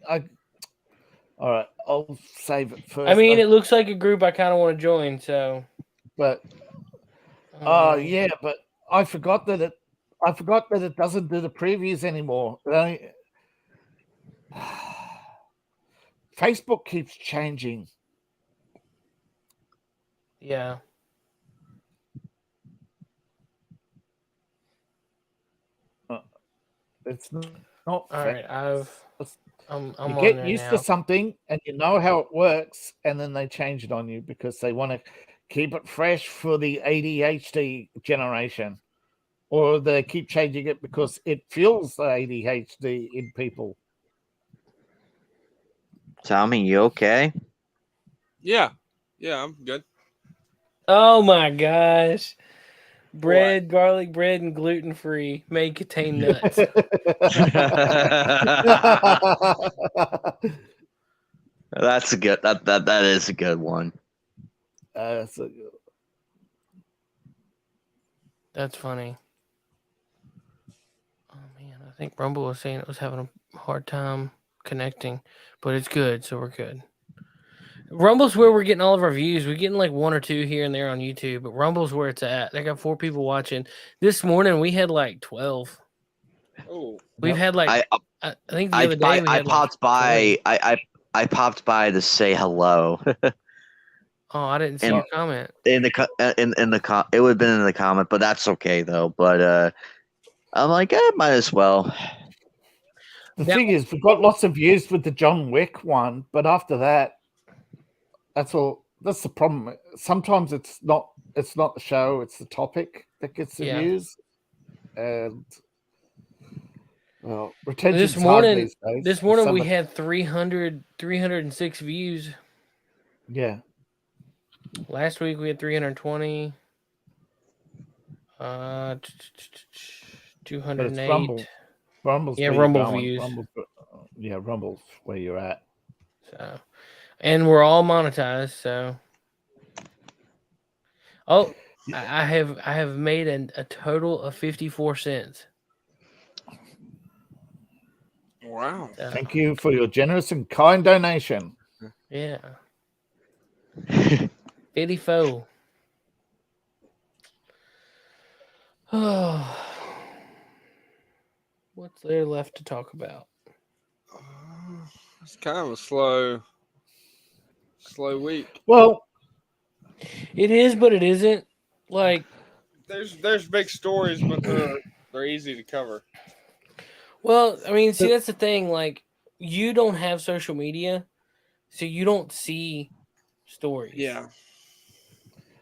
All right, I'll save it first. I mean, it looks like a group I kind of want to join. So, but yeah, but I forgot that it doesn't do the previews anymore. Facebook keeps changing. Yeah. It's not all right. You get used to something and you know how it works, and then they change it on you because they want to keep it fresh for the ADHD generation, or they keep changing it because it fuels the ADHD in people. Tommy, you okay? Yeah, I'm good. Oh my gosh. Bread, garlic bread, and gluten-free may contain nuts. That's a good. That is a good one. That's funny. Oh man, I think Rumble was saying it was having a hard time connecting, but it's good, so we're good. Rumble's where we're getting all of our views. We're getting like 1 or 2 here and there on YouTube, but Rumble's where it's at. They got 4 people watching. This morning we had like 12. Oh, we've had like I think the other day we I had popped like by. I popped by to say hello. Oh, I didn't see your comment. In the it would have been in the comment, but that's okay though. But I'm like, might as well. The thing is, we've got lots of views with the John Wick one, but after that, that's all. That's the problem. Sometimes it's not the show; it's the topic that gets the views. And well, retention's hard these days. This morning we had 306 views. Yeah. Last week we had 320. 208. Rumble's Rumble views. Rumble's where you're at. So, and we're all monetized. So, I have made a total of 54 cents. Wow! Thank you for your generous and kind donation. Yeah. 54. Oh. What's there left to talk about? It's kind of a slow week. Well, it is, but it isn't. Like, there's big stories, but they're easy to cover. Well, I mean, see, that's the thing. Like, you don't have social media, so you don't see stories. Yeah.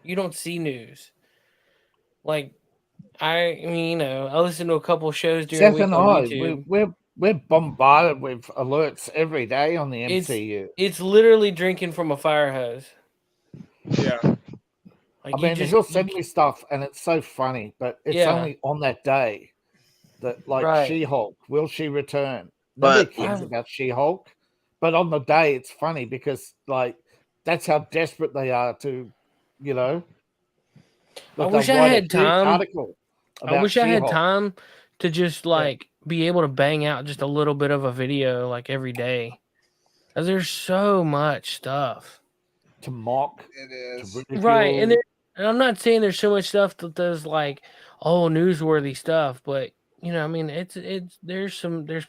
You don't see news. Like, I mean, I listen to a couple of shows during the week on YouTube. We're bombarded with alerts every day on the MCU. It's literally drinking from a fire hose. Yeah. Like, he'll send me stuff, and it's so funny, but it's only on that day that, like, She-Hulk, will she return? Nobody cares about She-Hulk, but on the day, it's funny because, like, that's how desperate they are to, you know. I wish I had time. I wish I had time to just be able to bang out just a little bit of a video like every day. Because there's so much stuff to mock. It is right, and I'm not saying there's so much stuff that does like newsworthy stuff, but you know, I mean, there's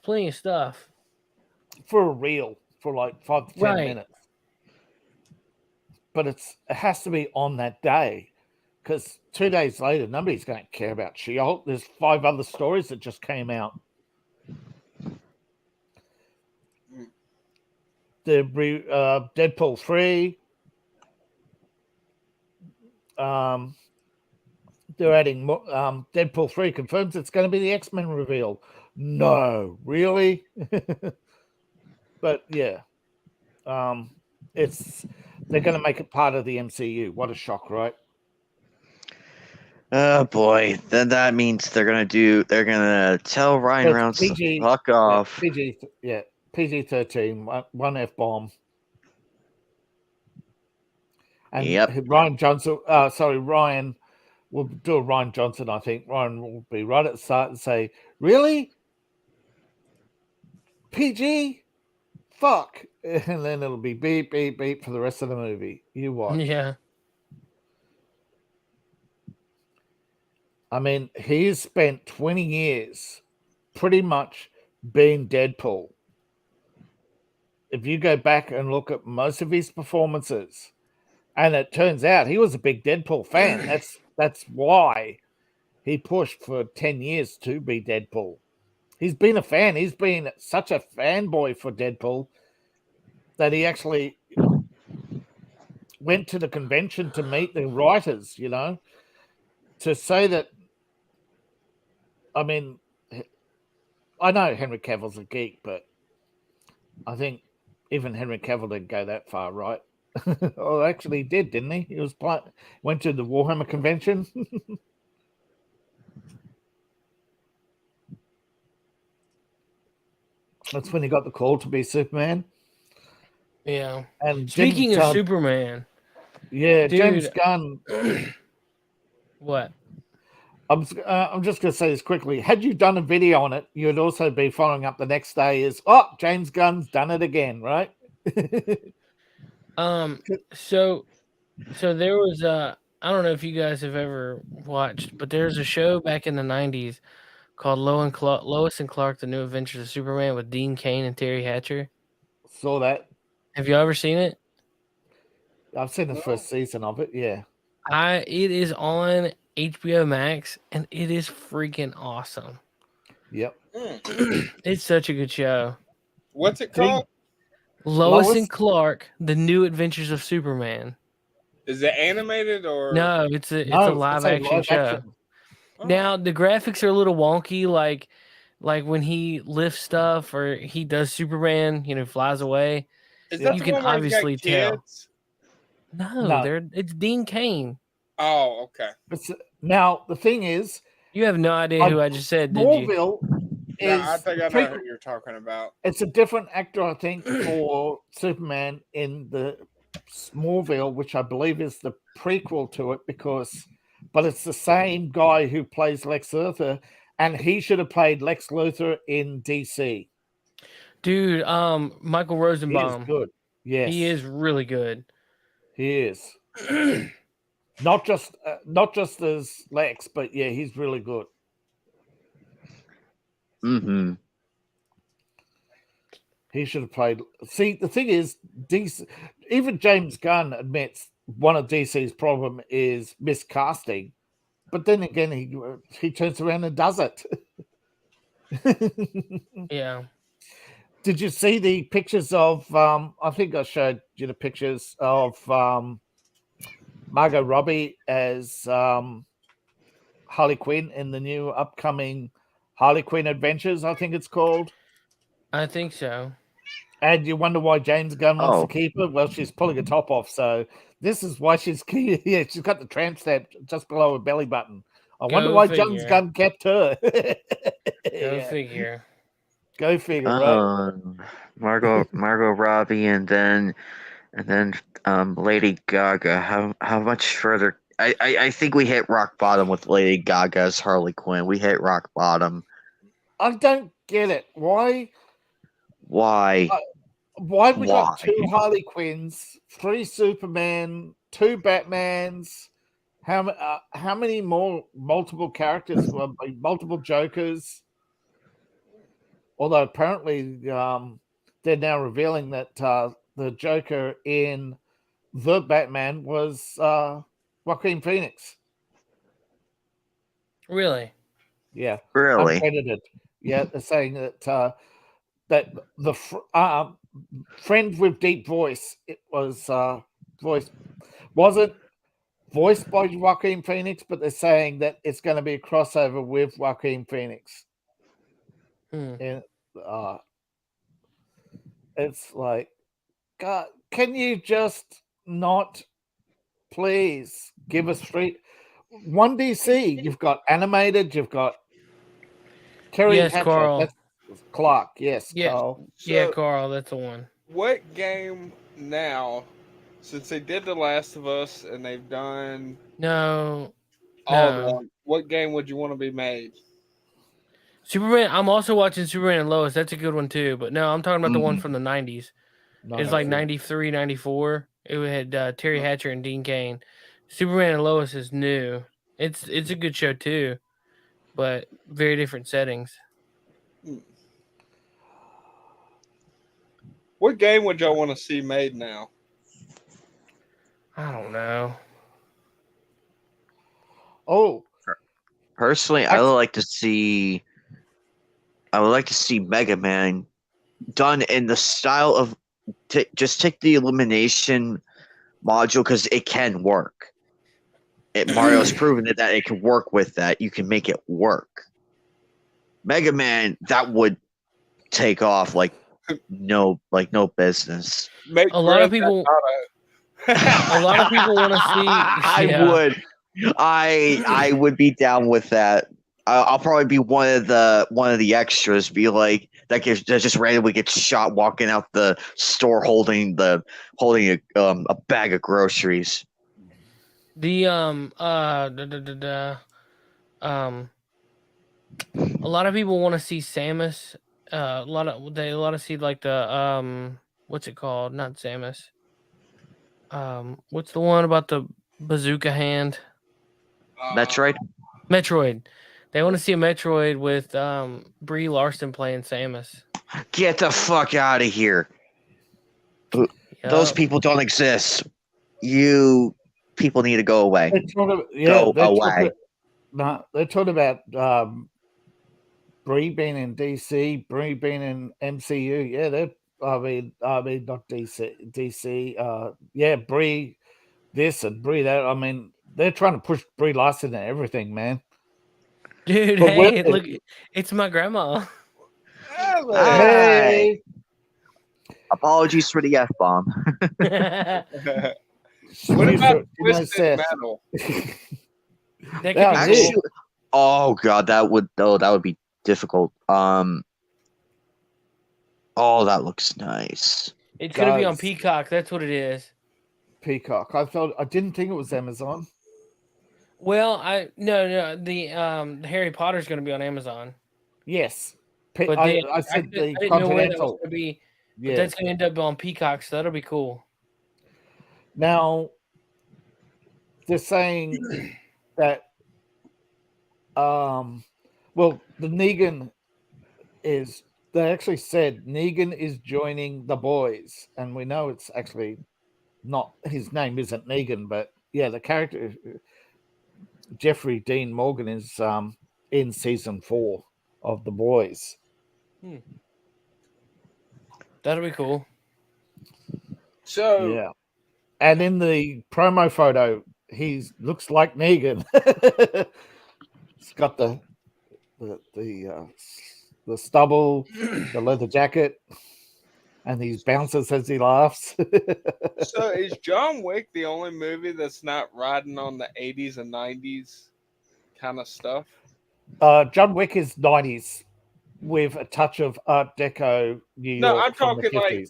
plenty of stuff for a reel for like 5 to 10 minutes. But it has to be on that day. Because 2 days later, nobody's going to care about She-Hulk. There's 5 other stories that just came out. The Deadpool 3. They're adding Deadpool 3 confirms it's going to be the X-Men reveal. No, really? But yeah, they're going to make it part of the MCU. What a shock, right? Oh boy, then that means they're gonna tell Ryan Reynolds to fuck off. PG-13, one F-bomb. And Ryan will do a Ryan Johnson, I think. Ryan will be right at the start and say, really? PG? Fuck. And then it'll be beep, beep, beep for the rest of the movie. You watch. Yeah. I mean, he's spent 20 years pretty much being Deadpool. If you go back and look at most of his performances, and it turns out he was a big Deadpool fan. That's why he pushed for 10 years to be Deadpool. He's been a fan. He's been such a fanboy for Deadpool that he actually went to the convention to meet the writers, you know, to say that. I mean, I know Henry Cavill's a geek, but I think even Henry Cavill didn't go that far, right? Oh, actually, he did, didn't he? He went to the Warhammer convention. That's when he got the call to be Superman. Yeah. And speaking of Superman, yeah, dude, James Gunn. What? I'm just going to say this quickly. Had you done a video on it, you'd also be following up the next day is, James Gunn's done it again, right? So there was I don't know if you guys have ever watched, but there's a show back in the 90s called Lois and Clark: The New Adventures of Superman with Dean Cain and Terry Hatcher. Saw that. Have you ever seen it? I've seen the first season of it. Yeah. It is on HBO Max, and it is freaking awesome. Yep. It's such a good show. What's it called? Lois and Clark: The New Adventures of Superman. Is it animated or no? It's a live action show. Action. Oh. Now the graphics are a little wonky, like when he lifts stuff or he does Superman, flies away. Is that you the can one where he's got obviously tell. kids? No, it's Dean Cain. Oh, okay. Now the thing is, you have no idea who I just said, did you? Smallville is. I think I know who you're talking about. It's a different actor, I think, for Superman in the Smallville, which I believe is the prequel to it, but it's the same guy who plays Lex Luthor, and he should have played Lex Luthor in DC. Dude, Michael Rosenbaum. He is good. Yes, he is really good. He is. not just as Lex, but yeah, he's really good. Mm-hmm. He should have played. See, the thing is, DC, even James Gunn admits one of DC's problem is miscasting, but then again, he turns around and does it. Yeah. Did you see the pictures of? I think I showed you the pictures of Margot Robbie as Harley Quinn in the new upcoming Harley Quinn Adventures, I think it's called. I think so. And you wonder why James Gunn wants to keep her? Well, she's pulling her top off, so this is why she's key. Yeah, she's got the tramp stamp just below her belly button. I wonder why James Gunn kept her. Go figure. Go figure, right? Margot Robbie, and then Lady Gaga. How much further? I think we hit rock bottom with Lady Gaga's Harley Quinn. We hit rock bottom. I don't get it. Why? Why we got 2 Harley Quinns, 3 Superman, 2 Batmans? How many more multiple characters? Multiple Jokers? Although apparently they're now revealing that the Joker in the Batman was Joaquin Phoenix. Really? Yeah. Really? Uncredited. Yeah, they're saying that that the friend with deep voice, it was wasn't voiced by Joaquin Phoenix, but they're saying that it's going to be a crossover with Joaquin Phoenix. And it's like, God, can you just not please give us one DC? You've got animated, you've got Terry Hatcher. Carl. That's Clark, yes, yeah. Carl. Yeah, Carl, that's the one. What game now, since they did The Last of Us and they've done all of them, what game would you want to be made? Superman. I'm also watching Superman and Lois. That's a good one too. But no, I'm talking about the one from the 90s. It's like 93, 94. It had Terry Hatcher and Dean Cain. Superman and Lois is new. It's a good show too, but very different settings. What game would y'all want to see made now? I don't know. Oh, personally, I would like to see Mega Man done in the style of just take the elimination module, because it can work. Mario's proven that it can work with that. You can make it work. Mega Man, that would take off like no business. A lot of people want to see. I would be down with that. I'll probably be one of the extras. Be like that just randomly gets shot walking out the store holding a bag of groceries. A lot of people want to see Samus. A lot of see like the what's it called? Not Samus. What's the one about the bazooka hand? Metroid. They want to see a Metroid with Brie Larson playing Samus. Get the fuck out of here. Those Yup. people don't exist. You people need to go away. Go away. They're talking about Brie being in DC, Brie being in MCU. Yeah, I mean, not DC. Yeah, Brie this and Brie that. I mean, they're trying to push Brie Larson and everything, man. Dude, But hey, look, it's my grandma. Hey. Apologies for the F-bomb. What about Twisted Metal? Oh god, that would be difficult. Oh, that looks nice. It's gonna be on Peacock. That's what it is. Peacock. I didn't think it was Amazon. Well, no, the Harry Potter's gonna be on Amazon. Yes, but I said the I didn't know where that was gonna be. Yeah. But that's gonna end up on Peacock, so that'll be cool. Now they're saying that well, the Negan is. They actually said Negan is joining the boys, and we know it's actually not. His name isn't Negan, but yeah, the character Jeffrey Dean Morgan is in season 4 of the boys. That'll be cool. So yeah, and in the promo photo, he looks like Negan. He's got the stubble, the leather jacket, and he bounces as he laughs. So is John Wick the only movie that's not riding on the 80s and 90s kind of stuff? John Wick is 90s with a touch of Art Deco New York. No, I'm talking the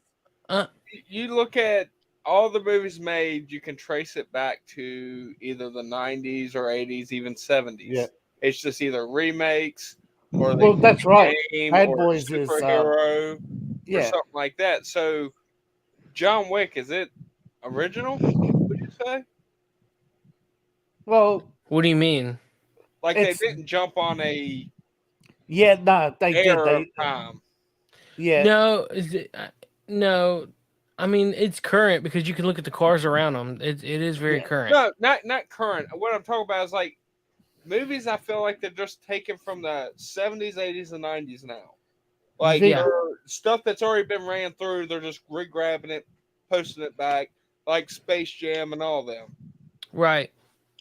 50s. You look at all the movies made, you can trace it back to either the 90s or 80s, even 70s. Yeah. It's just either remakes or that's right. Bad or Boys superhero is or something like that. So John Wick, is it original? Would you say? Well, what do you mean? Like they didn't jump on a no, they did. Yeah. No. I mean, it's current because you can look at the cars around them. It is very current. No, not current. What I'm talking about is like movies. I feel like they're just taken from the 70s, 80s, and 90s now. Like stuff that's already been ran through. They're just re-grabbing it, posting it back, like Space Jam and all them. Right.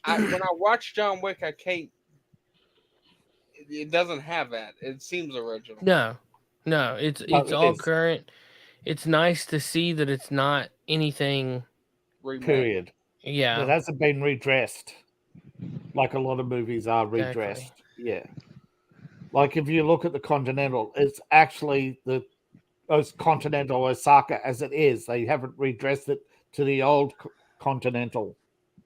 When I watch John Wick, I can't. It doesn't have that. It seems original. No, it's all current. It's nice to see that it's not anything. Period. Yeah, it hasn't been redressed like a lot of movies are redressed. Exactly. Yeah, like if you look at the Continental, it's actually the most Continental Osaka as it is. They haven't redressed it to the old Continental.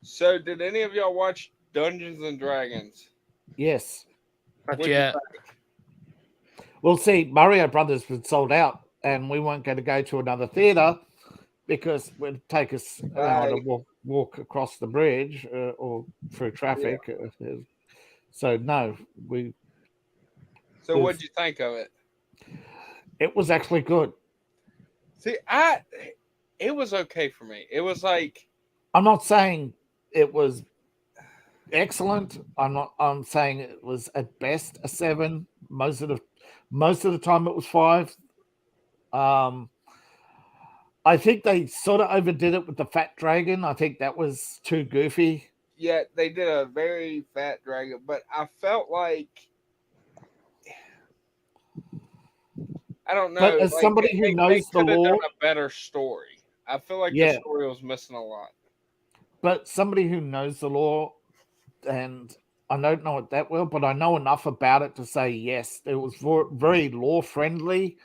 So, did any of y'all watch Dungeons and Dragons? Yes. Not yet. Well, see, Mario Brothers was sold out, and we weren't going to go to another theater because it would take us an hour to walk across the bridge or through traffic. Yeah. So, no, we. So, what did you think of it? It was actually good. See, it was okay for me. It was like. I'm not saying it was excellent. I'm saying it was at best a 7. Most of the time it was 5. I think they sort of overdid it with the fat dragon. I think that was too goofy. Yeah, they did a very fat dragon, but I felt like I don't know. But as somebody who knows the lore, done a better story. I feel like the story was missing a lot. But somebody who knows the lore, and I don't know it that well, but I know enough about it to say yes, it was very lore friendly.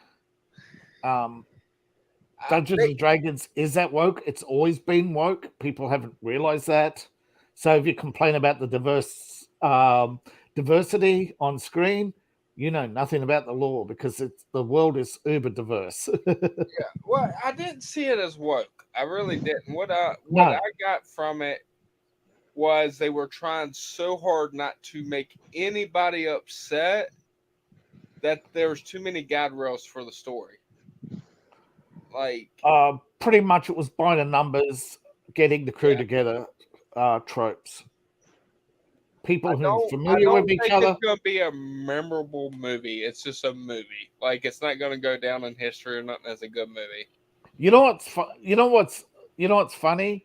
Dungeons and Dragons is that woke? It's always been woke. People haven't realized that. So if you complain about the diversity on screen, you know nothing about the lore because the world is uber diverse. Yeah, well, I didn't see it as woke. I really didn't. What I got from it was they were trying so hard not to make anybody upset that there was too many guide rails for the story. Like, pretty much it was by the numbers, getting the crew together, tropes. People who are familiar with each other. It's going to be a memorable movie. It's just a movie. Like, it's not going to go down in history or nothing as a good movie. You know what's funny?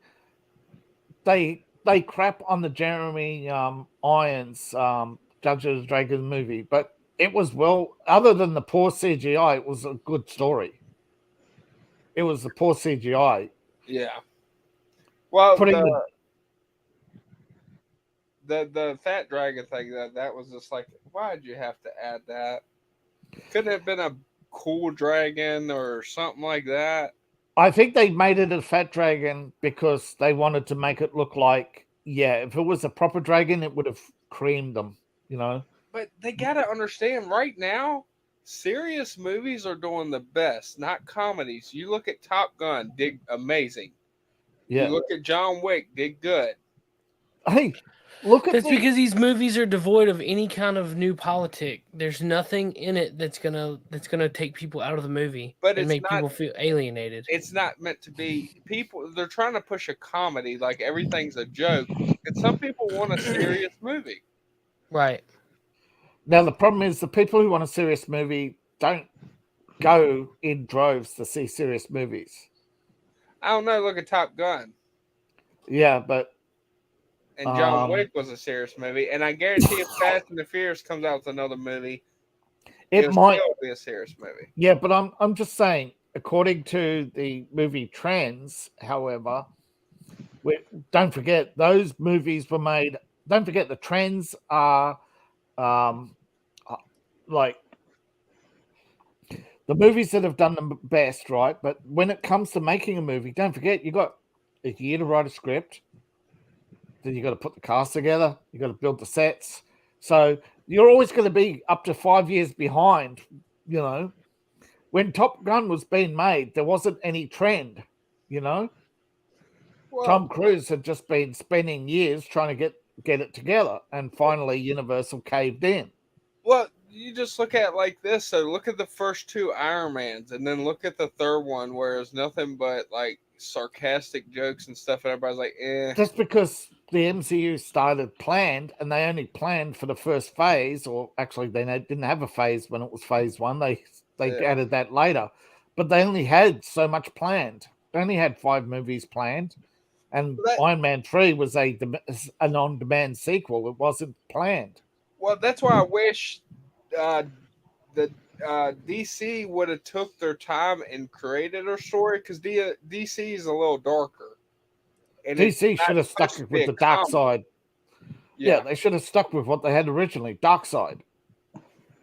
They crap on the Jeremy Irons Dungeons and Dragons movie, but it was other than the poor CGI, it was a good story. It was the poor CGI. Yeah. Well, putting the fat dragon thing, that was just like, why'd you have to add that? Couldn't it have been a cool dragon or something like that? I think they made it a fat dragon because they wanted to make it look like, if it was a proper dragon, it would have creamed them, you know. But they got to understand right now, serious movies are doing the best, not comedies. You look at Top Gun, did amazing. Yeah. You look at John Wick, did good. Hey, look at That's because these movies are devoid of any kind of new politic. There's nothing in it that's gonna take people out of the movie and make people feel alienated. It's not meant to be. People, they're trying to push a comedy, like everything's a joke, and some people want a serious movie. Right. Now the problem is the people who want a serious movie don't go in droves to see serious movies. I don't know. Look at Top Gun. Yeah, but and John Wick was a serious movie, and I guarantee if Fast and the Furious comes out with another movie, it might still be a serious movie. Yeah, but I'm just saying, according to the movie trends, however, don't forget those movies were made. Don't forget the trends are like the movies that have done the best, right? But when it comes to making a movie, don't forget you got a year to write a script. Then you got to put the cast together. You got to build the sets. So you're always going to be up to 5 years behind. You know, when Top Gun was being made, there wasn't any trend. You know, Tom Cruise had just been spending years trying to get it together, and finally Universal caved in. Well, you just look at it like this. So look at the first two Iron Mans, and then look at the third one, where it's nothing but like sarcastic jokes and stuff, and everybody's like, eh. Just because the MCU started planned, and they only planned for the first phase, or actually they didn't have a phase when it was phase one. They added that later, but they only had so much planned. They only had 5 movies planned, and Iron Man 3 was a on-demand sequel. It wasn't planned. Well, that's why I wish the DC would have took their time and created a story, because DC is a little darker. And DC should have stuck with the dark side. Yeah, they should have stuck with what they had originally, dark side.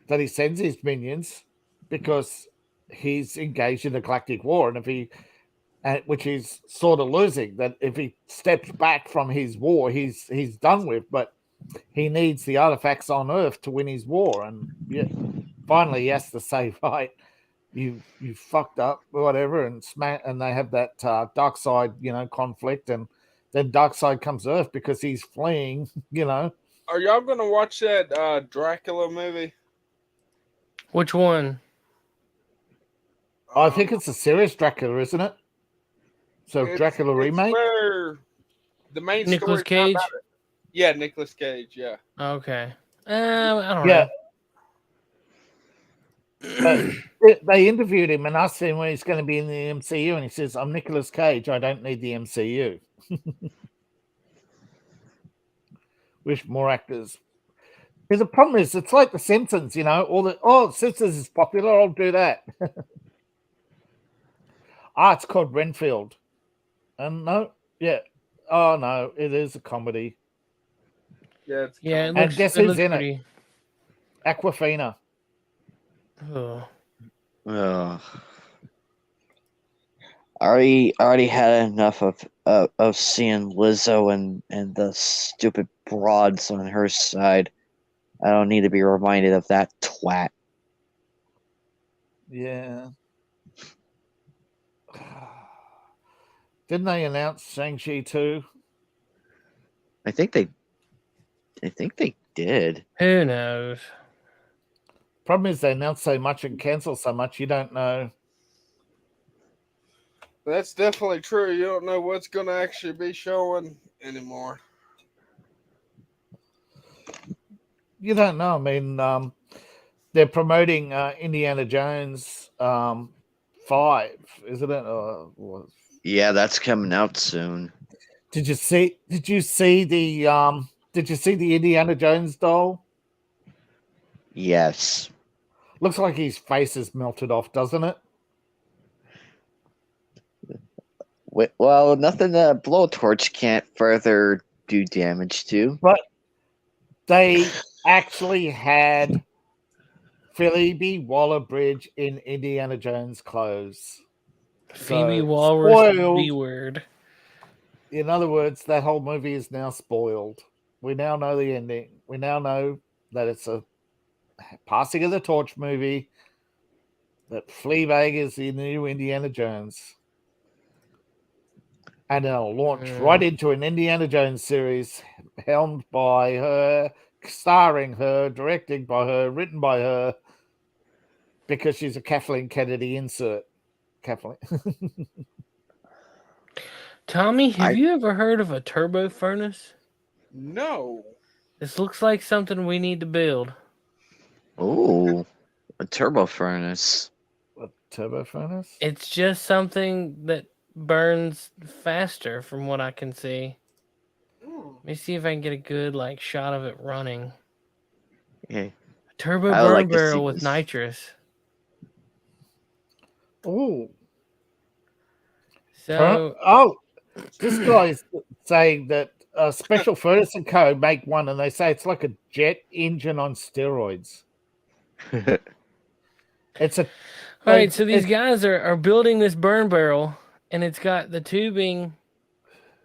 That he sends his minions because he's engaged in a galactic war, and which he's sort of losing. That if he steps back from his war, he's done with. But he needs the artifacts on Earth to win his war, and finally he has to say, right, you fucked up, whatever, and they have that dark side, conflict, and then dark side comes Earth because he's fleeing, Are y'all gonna watch that Dracula movie? Which one? I think it's a serious Dracula, isn't it? So Dracula remake. Where the main Nicolas Cage. Yeah, Nicolas Cage. Yeah. Okay. I don't know. But they interviewed him and asked him when he's going to be in the MCU, and he says, "I'm Nicolas Cage. I don't need the MCU." Wish more actors. Because the problem is, it's like The Simpsons, Simpsons is popular. I'll do that. It's called Renfield. And oh no, it is a comedy. Yeah, and guess who's in it? Aquafina. Oh. I already had enough of seeing Lizzo and the stupid broads on her side. I don't need to be reminded of that twat. Yeah. Didn't they announce Shang-Chi 2? I think they did. Who knows? Problem is they announce so much and cancel so much, you don't know. That's definitely true. You don't know what's going to actually be showing anymore. You don't know. I mean, they're promoting Indiana Jones 5, isn't it? Yeah, that's coming out soon. Did you see the Indiana Jones doll? Yes. Looks like his face is melted off, doesn't it? Well, nothing a blowtorch can't further do damage to. But they actually had Phoebe Waller-Bridge in Indiana Jones clothes. Phoebe So, Walrus spoiled. B-word. In other words, that whole movie is now spoiled. We now know the ending. We now know that it's a passing of the torch movie, that Fleabag is the new Indiana Jones. And it'll launch right into an Indiana Jones series helmed by her, starring her, directed by her, written by her, because she's a Kathleen Kennedy insert. Kathleen. Tommy, have you ever heard of a turbo furnace? No. This looks like something we need to build. Oh, a turbo furnace. A turbo furnace? It's just something that burns faster from what I can see. Let me see if I can get a good shot of it running. Yeah. A turbo burn barrel with nitrous. Oh. So this guy's saying that Special Furnace & Co. make one, and they say it's like a jet engine on steroids. It's a... All right, so these guys are building this burn barrel, and it's got the tubing,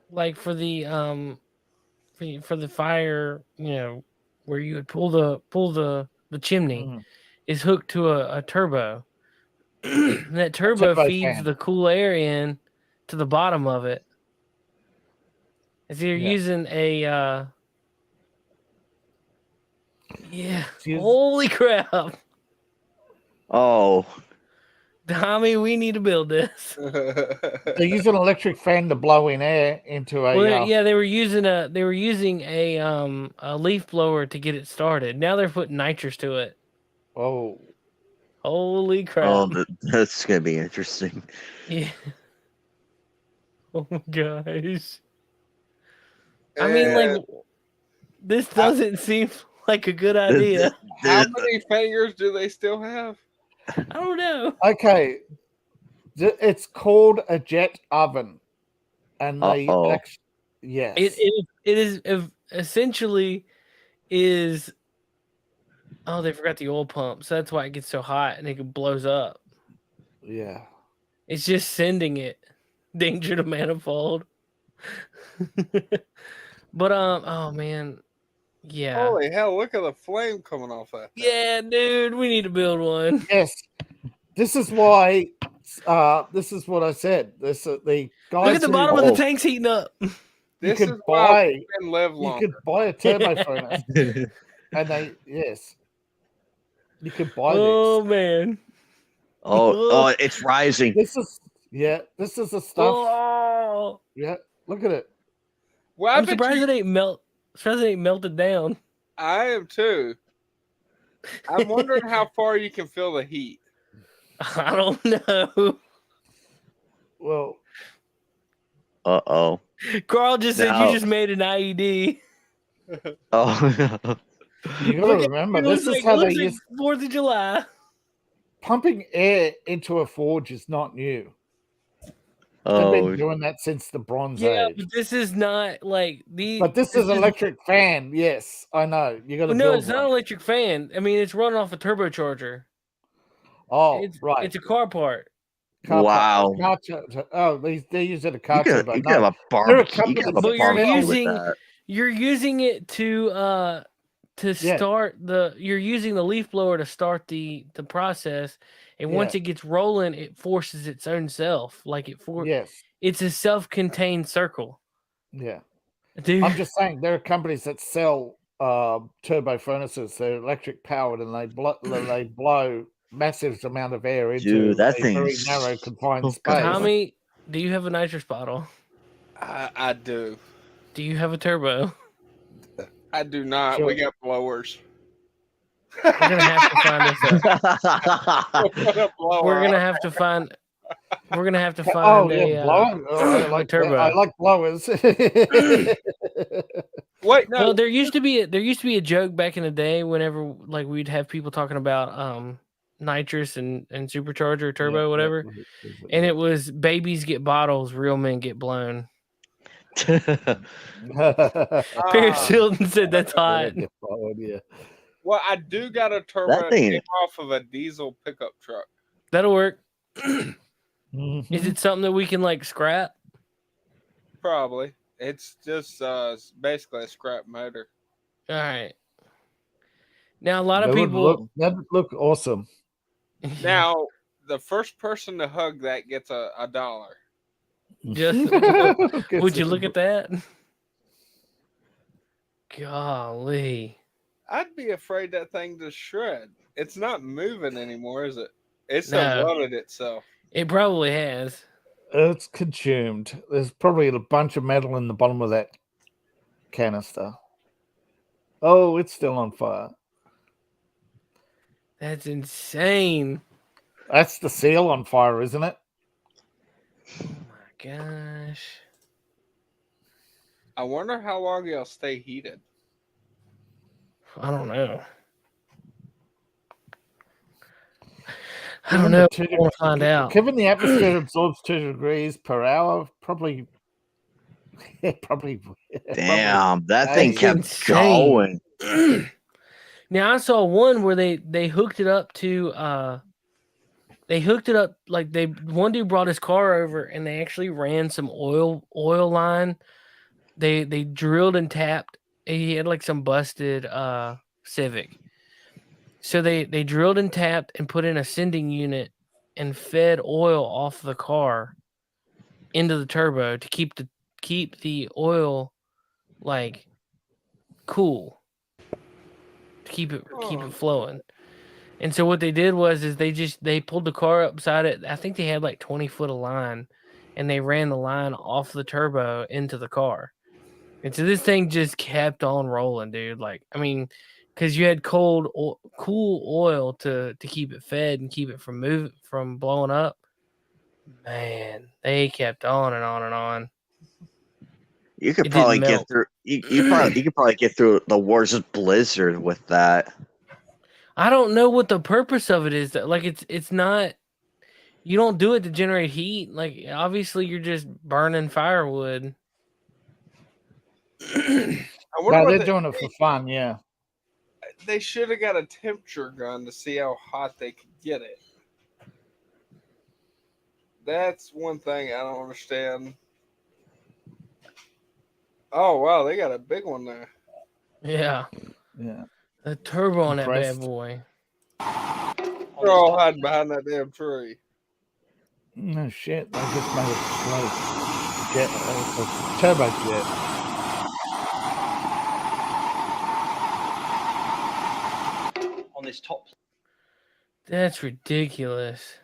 for the fire, where you would pull the chimney, is hooked to a turbo. That turbo feeds the cool air in to the bottom of it. If you're using a holy crap. Oh. Tommy, we need to build this. They use an electric fan to blow in air into a. Well, they were using a leaf blower to get it started. Now they're putting nitrous to it. Oh, holy crap! Oh, that's gonna be interesting. Yeah. Oh my gosh. I mean, this doesn't seem like a good idea. How many fingers do they still have? I don't know. Okay, it's called a jet oven, and they actually, yes, it is essentially is. Oh, they forgot the oil pump, so that's why it gets so hot and it blows up. Yeah, it's just sending it. Danger to manifold. But oh man. Yeah. Holy hell, look at the flame coming off that thing. Yeah, dude, we need to build one. Yes. This is why this is what I said. This the guys. Look at the bottom of the tank's heating up. You could buy a turbo furnace. And you could buy this. Oh man. Oh, it's rising. This is the stuff. Oh. Yeah, look at it. Well, I'm surprised it ain't melted down. I am too. I'm wondering how far you can feel the heat. I don't know. Well. Uh-oh. Carl just said you just made an IED. Oh no. You gotta remember, this is how they use 4th of July. Pumping air into a forge is not new. Oh. They've been doing that since the Bronze Age. But this is not like the. But this is electric fan. Yes, I know. You got to. No, it's not an electric fan. I mean, it's running off a turbocharger. Oh, right. It's a car part. Wow. They use it a car You but could have a barbecue. You're using it to start the. You're using the leaf blower to start the process. And once it gets rolling, it forces its own self. It's a self-contained circle. Yeah. Dude. I'm just saying there are companies that sell turbo furnaces. They're electric powered and they blow massive amount of air into a very narrow confined space. Do you have a nitrous bottle? I do. Do you have a turbo? I do not. Sure. We got blowers. We're gonna have to find us a. Put a blower We're gonna on. have to find. We're gonna have to Oh find yeah, blowing. I a like turbo. I like blowers. Wait, no. Well, there used to be a joke back in the day whenever like we'd have people talking about nitrous and supercharger turbo whatever, and it was babies get bottles, real men get blown. Paris Hilton said that's hot. Yeah. Well, I do got a turbo That thing- that came off of a diesel pickup truck. That'll work. Mhm. Is it something that we can like scrap? Probably. It's just basically a scrap motor. All right. Now a lot of That would people. that would look awesome. Now, the first person to hug that gets a $1. Just would you look at that? Golly. I'd be afraid that thing to shred. It's not moving anymore, is it? It's No. loaded itself. It probably has. It's consumed. There's probably a bunch of metal in the bottom of that canister. Oh, it's still on fire. That's insane. That's the seal on fire, isn't it? Oh my gosh. I wonder how long it'll stay heated. I don't know. I don't know. I want to find out. Given the atmosphere absorbs 2 degrees per hour, probably. Probably. Damn, that thing That's kept insane. going. Now I saw one where they hooked it up to like one dude brought his car over and they actually ran some oil line. They drilled and tapped. He had like some busted Civic. So they drilled and tapped and put in a sending unit and fed oil off the car into the turbo to keep the oil like cool, to keep it flowing. And so what they did was they pulled the car up beside it. I think they had like 20 foot of line, and they ran the line off the turbo into the car. And so this thing just kept on rolling, dude. Like, I mean, because you had cool oil to keep it fed and keep it from blowing up. Man, they kept on and on and on. You could probably get through. You could probably get through the worst blizzard with that. I don't know what the purpose of it is. Like, it's not. You don't do it to generate heat. Like, obviously, you're just burning firewood. No, they're doing it for fun. Yeah. They should have got a temperature gun to see how hot they could get it. That's one thing I don't understand. Oh, wow, they got a big one there. Yeah. Yeah. The turbo on that Compressed. bad boy. They're all hiding behind that damn tree. No shit. They just made a slow jet, a turbo jet. On this top. That's ridiculous.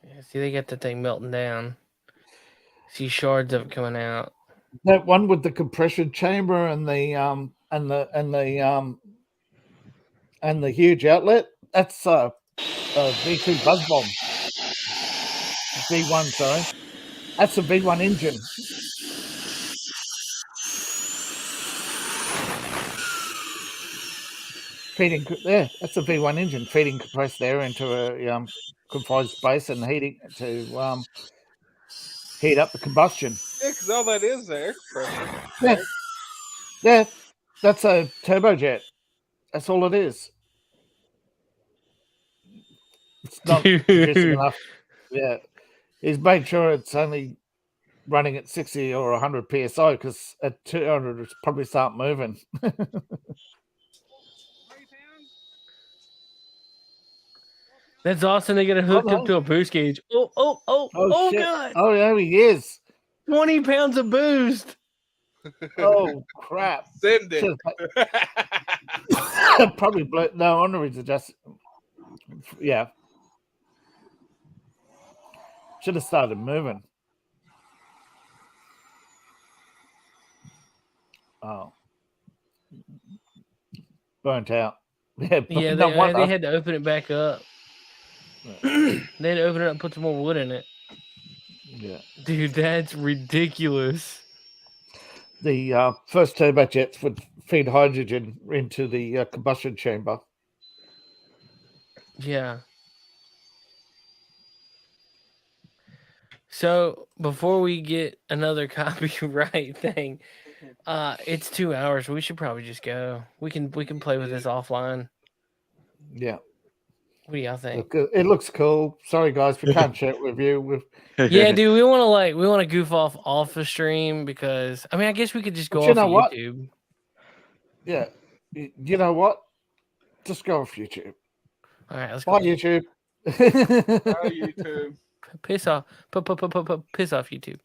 Yeah, see, they got the thing melting down. See shards of it coming out. That one with the compression chamber and the huge outlet. That's a V2 buzz bomb. V1, sorry. That's a V1 engine. Feeding, yeah, that's a V1 engine feeding compressed air into a confined space and heating to heat up the combustion. Yeah, because all that is air compressor. Yeah. Yeah, that's a turbojet. That's all it is. It's not producing enough. Yeah. He's made sure it's only running at 60 or 100 PSI because at 200 it's probably start moving. That's awesome. They get it hooked up to a boost gauge. Oh, shit. God. Oh, yeah, he is. 20 pounds of boost. Oh, crap. Send it. Probably no, wonder he's adjusted. Yeah. Should have started moving. Oh. Burnt out. Yeah, they had to open it back up. They had to open it up and put some more wood in it. Yeah. Dude, that's ridiculous. The first turbojets would feed hydrogen into the combustion chamber. Yeah. So before we get another copyright thing, it's 2 hours. We should probably just go. We can play with this offline. Yeah. What do y'all think? It looks cool. Sorry guys, we can't share it with you. Yeah, dude, we want to goof off the stream because I guess we could just go off of YouTube. Yeah. You know what? Just go off YouTube. All right, let's go. Bye, YouTube. Bye, YouTube. Piss off. Piss off, YouTube.